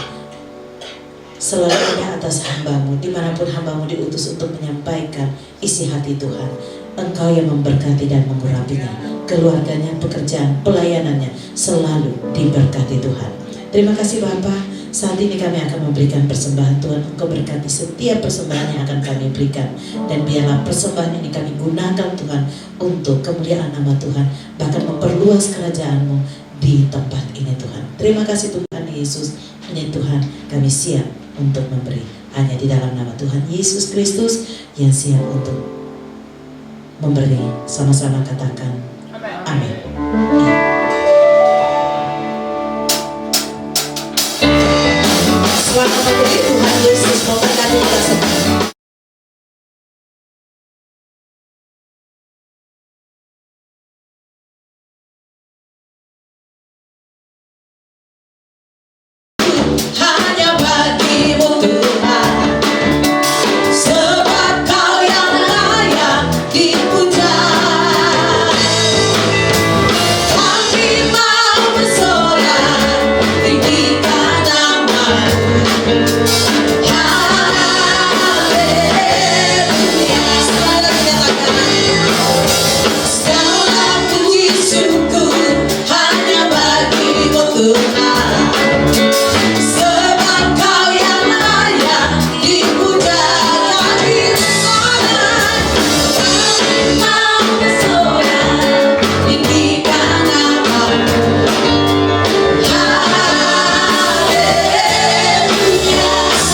Selalu ada atas hamba-Mu, dimanapun hamba-Mu diutus untuk menyampaikan isi hati Tuhan. Engkau yang memberkati dan mengurapinya, keluarganya, pekerjaan, pelayanannya selalu diberkati Tuhan. Terima kasih Bapa. Saat ini kami akan memberikan persembahan Tuhan. Engkau berkati setiap persembahan yang akan kami berikan, dan biarlah persembahan ini kami gunakan Tuhan untuk kemuliaan nama Tuhan, bahkan memperluas kerajaan-Mu di tempat ini Tuhan. Terima kasih Tuhan Yesus. Hanya Tuhan kami siap untuk memberi, hanya di dalam nama Tuhan Yesus Kristus yang siap untuk memberi. Sama-sama katakan amin. Selamat pagi, Tuhan Yesus memberkati kita semua. Hanya bagimu Tuhan, sebab Kau yang layak dipuja. Kami mau bersorak, tinggikan nama-Mu. Haleluya. Selalu menyatakan segala puji syukur hanya bagimu Tuhan, sebab Kau yang layak dipuja. Kami bersorak, kami mau bersorak, tinggikan nama-Mu. Haleluya.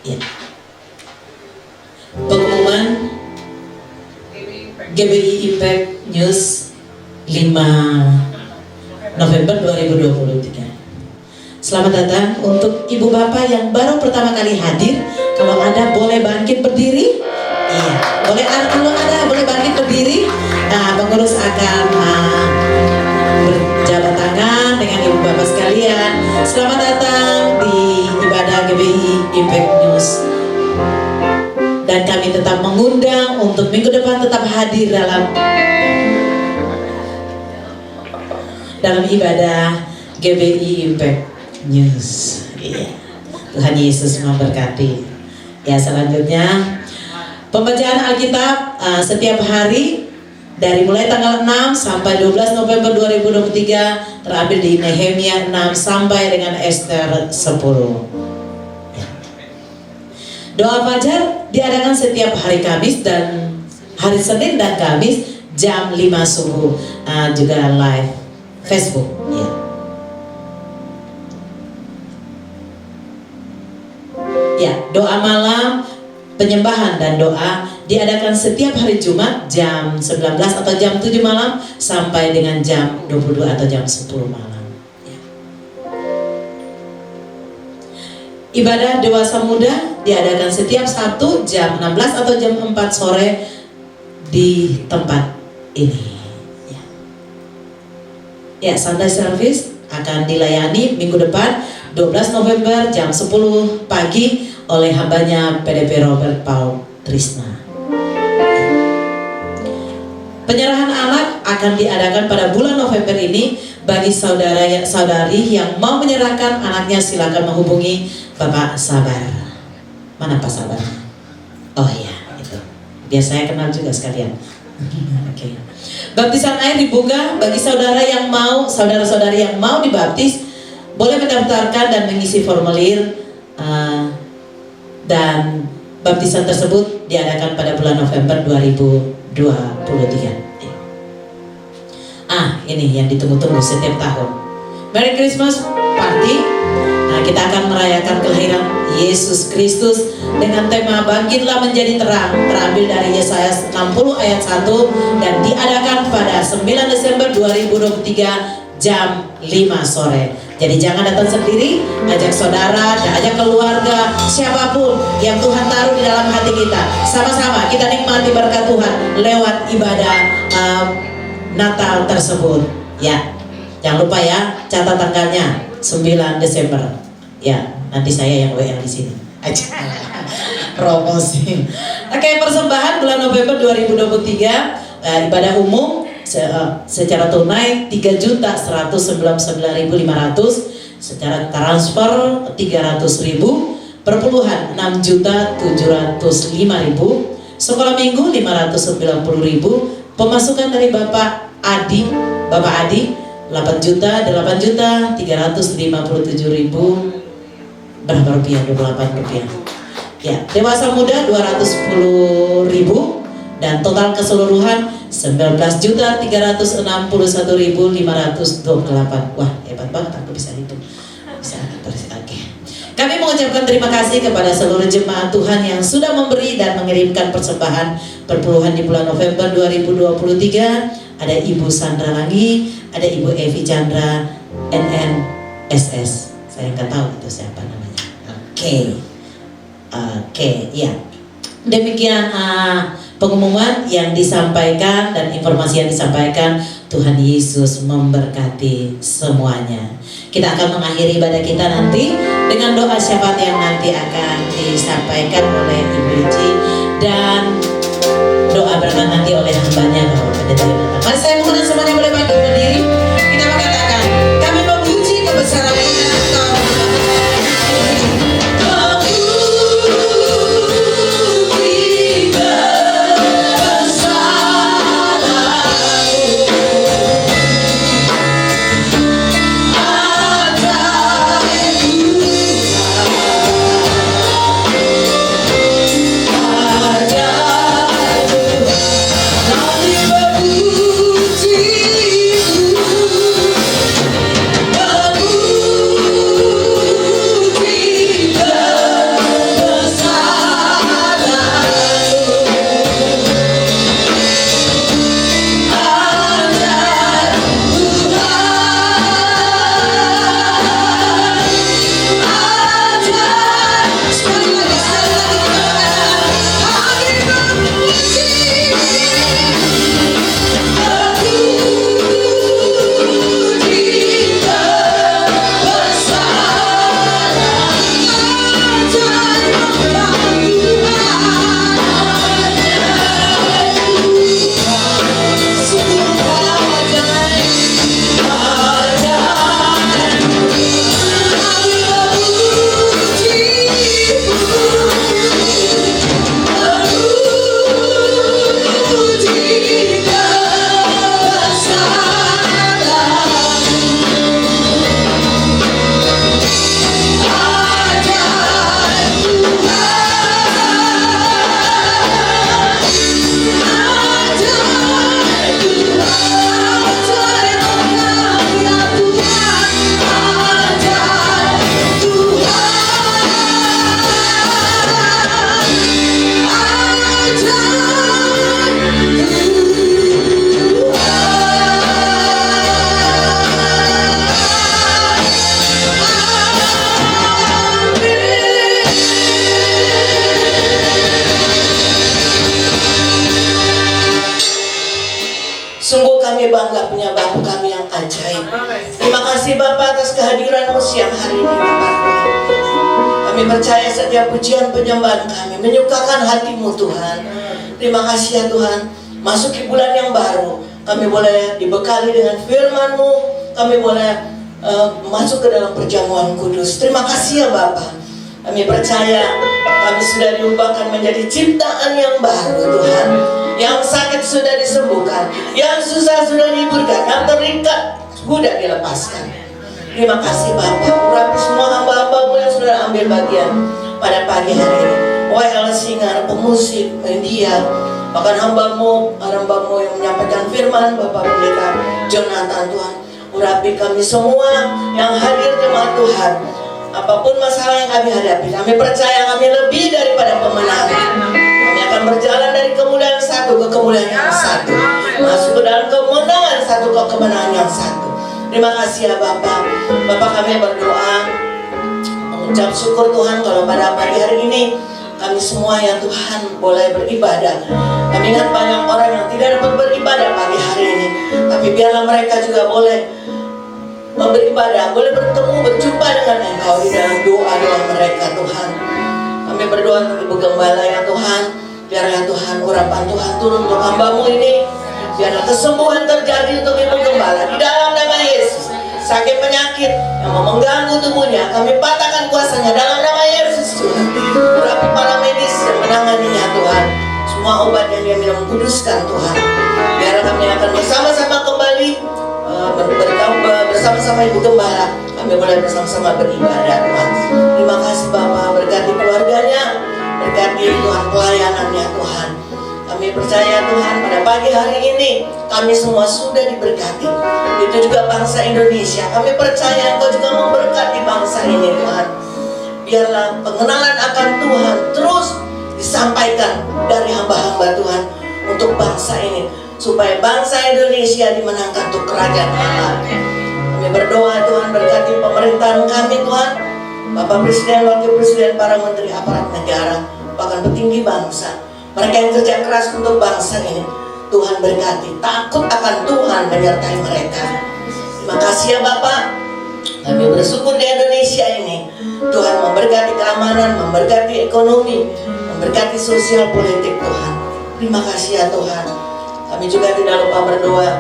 Ya. Pengumuman GBI Impact News 5 November 2023. Selamat datang untuk ibu bapak yang baru pertama kali hadir. Kalau ada boleh bangkit berdiri. Iya, kalau ada boleh bangkit berdiri. Nah, pengurus akan berjabat tangan dengan ibu bapak sekalian. Selamat datang di ibadah GBI Impact News. Dan kami tetap mengundang untuk minggu depan tetap hadir dalam ibadah GBI Impact News. Iya. Tuhan Yesus memberkati. Ya, selanjutnya pembacaan Alkitab setiap hari dari mulai tanggal 6 sampai 12 November 2023 terambil di Nehemia 6 sampai dengan Ester 10. Doa fajar diadakan setiap hari Kamis dan hari Senin dan Kamis jam 5 subuh, juga live Facebook. Ya. Ya, doa malam, penyembahan dan doa diadakan setiap hari Jumat jam 19 atau jam 7 malam sampai dengan jam 22 atau jam 10 malam. Ibadah dewasa muda diadakan setiap Sabtu jam 16 atau jam 4 sore di tempat ini. Ya, Sunday service akan dilayani minggu depan 12 November jam 10 pagi oleh hambanya PDP Robert Paul Trisna. Penyerahan anak akan diadakan pada bulan November ini. Bagi saudari yang mau menyerahkan anaknya silakan menghubungi Bapak Sabar. Mana Pak Sabar? Oh iya, itu. Biar saya kenal juga sekalian. Oke. Baptisan air dibuka bagi saudara-saudari yang mau dibaptis, boleh mendaftarkan dan mengisi formulir, dan baptisan tersebut diadakan pada bulan November 2023. Ini yang ditunggu-tunggu setiap tahun. Merry Christmas Party. Kita akan merayakan kelahiran Yesus Kristus dengan tema Bangkitlah Menjadi Terang, terambil dari Yesaya 60 ayat 1 dan diadakan pada 9 Desember 2023 jam 5 sore. Jadi jangan datang sendiri, ajak saudara, ajak keluarga, siapapun yang Tuhan taruh di dalam hati kita. Sama-sama kita nikmati berkat Tuhan lewat ibadah Natal tersebut. Ya, jangan lupa ya, catat tanggalnya 9 Desember. Ya, nanti saya yang WL di sini. Aja. Promosi. Oke, persembahan bulan November 2023 ibadah umum secara tunai 3.199.500, secara transfer 300.000, perpuluhan 6.705.000, sekolah minggu 590.000. Pemasukan dari Bapak Adi 8.357.000 berapa rupiah? 28 rupiah. Ya, dewasa muda 210.000 dan total keseluruhan 19.361.528. Wah, hebat banget aku bisa hitung. Oke. Kami mengucapkan terima kasih kepada seluruh jemaat Tuhan yang sudah memberi dan mengirimkan persembahan perpuluhan di bulan November 2023. Ada Ibu Sandra Langi, ada Ibu Evi Chandra, NNSS. Saya nggak tahu itu siapa namanya. Oke, ya. Demikian pengumuman yang disampaikan dan informasi yang disampaikan. Tuhan Yesus memberkati semuanya. Kita akan mengakhiri ibadah kita nanti dengan doa syafaat yang nanti akan disampaikan oleh Ibu Ici dan doa berkat nanti oleh hambanya Bapak Pendeta Yonatan. Mari saya mengundang semuanya boleh bangkit berdiri. Kita mengatakan, kami memuji kebesaran Engkau. Kami memuji bangga punya Bapa kami yang ajaib. Terima kasih Bapa atas kehadiran-Mu siang hari ini Bapak. Kami percaya setiap pujian penyembahan kami menyukakan hati-Mu Tuhan. Terima kasih ya Tuhan. Masuki bulan yang baru, kami boleh dibekali dengan firman-Mu. Kami boleh masuk ke dalam perjamuan kudus. Terima kasih ya Bapa. Kami percaya kami sudah diubahkan menjadi ciptaan yang baru Tuhan. Yang sakit sudah disembuhkan, yang susah sudah dihiburkan, yang terikat sudah dilepaskan. Terima kasih Bapa. Urapi semua hamba-hamba-Mu yang sudah ambil bagian pada pagi hari ini. Wahai Singar, pemusik, media, bahkan hamba-Mu yang menyampaikan firman, Bapak Pendeta Jonathan Tuhan. Urapi kami semua yang hadir jemaat Tuhan. Apapun masalah yang kami hadapi, kami percaya kami lebih daripada pemenang. Kami akan berjalan dari kemuliaan satu ke kemuliaan yang satu, masuk ke dalam kemenangan satu ke kemenangan yang satu. Terima kasih ya Bapak. Bapak kami berdoa, mengucap syukur Tuhan kalau pada pagi hari ini kami semua ya Tuhan boleh beribadah. Kami ingat banyak orang yang tidak dapat beribadah pagi hari ini, tapi biarlah mereka juga boleh beribadah, boleh bertemu, berjumpa dengan Engkau di dalam doa-doa mereka Tuhan. Kami berdoa untuk Ibu Gembala ya Tuhan. Biar ya Tuhan, urapan Tuhan turun untuk hamba-Mu ini. Biarlah kesembuhan terjadi untuk Ibu Gembala di dalam nama Yesus. Sakit penyakit yang mau mengganggu tubuhnya, kami patahkan kuasanya dalam nama Yesus Tuhan. Urapi para medis yang menanganinya Tuhan. Semua obat yang dia minum kuduskan Tuhan. Biar kami akan bersama-sama kembali bersama-sama Ibu Gembala. Kami boleh bersama-sama beribadah Tuhan. Terima kasih Bapak, berkati keluarganya, berkati Tuhan pelayanannya Tuhan. Kami percaya Tuhan pada pagi hari ini kami semua sudah diberkati. Itu juga bangsa Indonesia. Kami percaya Engkau juga memberkati bangsa ini Tuhan. Biarlah pengenalan akan Tuhan terus disampaikan dari hamba-hamba Tuhan untuk bangsa ini, supaya bangsa Indonesia dimenangkan untuk kerajaan Allah. Kami berdoa Tuhan berkati pemerintahan kami Tuhan, Bapak Presiden, Wakil Presiden, para Menteri aparat negara, bahkan petinggi bangsa, mereka yang kerja keras untuk bangsa ini. Tuhan berkati, takut akan Tuhan menyertai mereka. Terima kasih ya Bapak. Kami bersyukur di Indonesia ini Tuhan memberkati keamanan, memberkati ekonomi, memberkati sosial politik Tuhan. Terima kasih ya Tuhan. Kami juga tidak lupa berdoa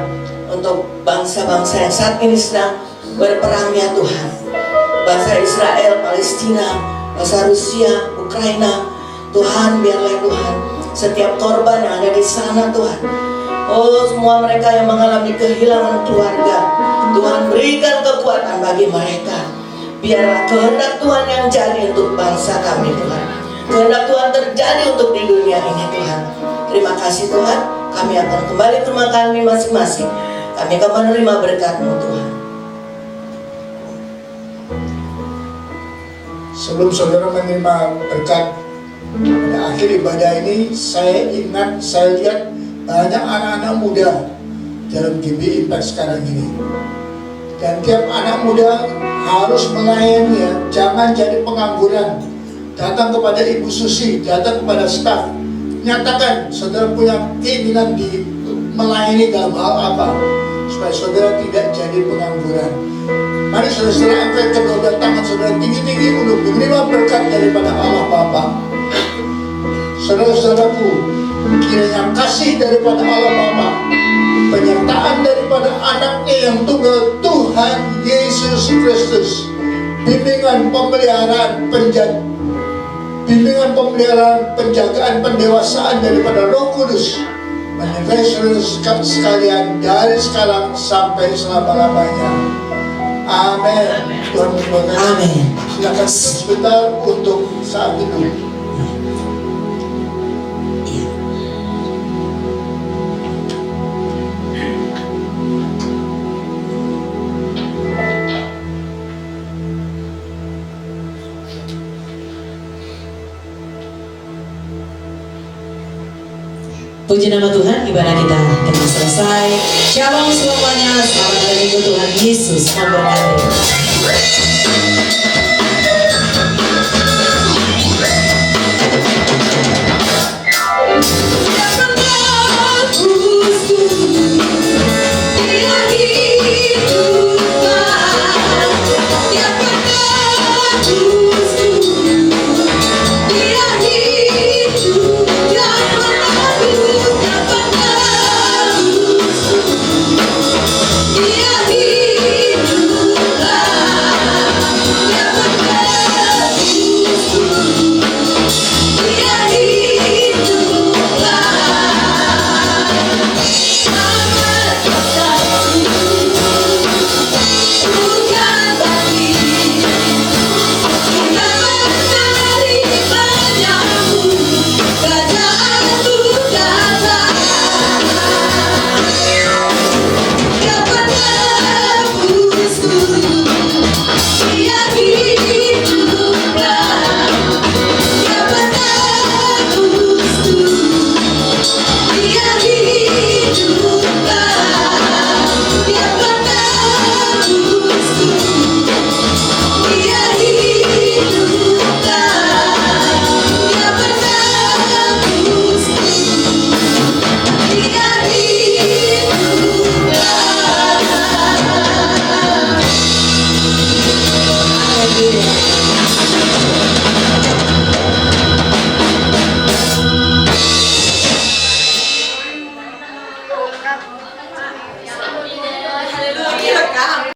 untuk bangsa-bangsa yang saat ini sedang berperang ya Tuhan. Bangsa Israel, Palestina, bangsa Rusia, Ukraina. Tuhan, biarlah Tuhan setiap korban yang ada di sana Tuhan. Oh, semua mereka yang mengalami kehilangan keluarga, Tuhan berikan kekuatan bagi mereka. Biarlah kehendak Tuhan yang jadi untuk bangsa kami Tuhan. Kehendak Tuhan terjadi untuk di dunia ini Tuhan. Terima kasih Tuhan. Kami akan kembali ke rumah kami masing-masing. Kami akan menerima berkat-Mu Tuhan. Sebelum saudara menerima berkat pada akhir ibadah ini, saya lihat banyak anak-anak muda dalam GB Impact sekarang ini. Dan tiap anak muda harus melayani ya, jangan jadi pengangguran. Datang kepada Ibu Susi, datang kepada staf, nyatakan saudara punya keinginan di melayani dalam hal apa, supaya saudara tidak jadi pengangguran. Mari saudara angkat kedua tangan saudara tinggi-tinggi untuk menerima berkat daripada Allah Bapa. Saudara-saudaraku, kiranya kasih daripada Allah Bapa, penyertaan daripada anaknya yang tunggal Tuhan Yesus Kristus, bimbingan pemeliharaan penjagaan pendewasaan daripada Roh Kudus menyertai saudara sekalian dari sekarang sampai selama-lamanya. Amin. Tuhan memberkati. Amin. Silakan sebentar untuk saat itu. Puji nama Tuhan, ibadah kita telah selesai. Shalom semuanya, selamat hari Minggu, Tuhan Yesus memberkati.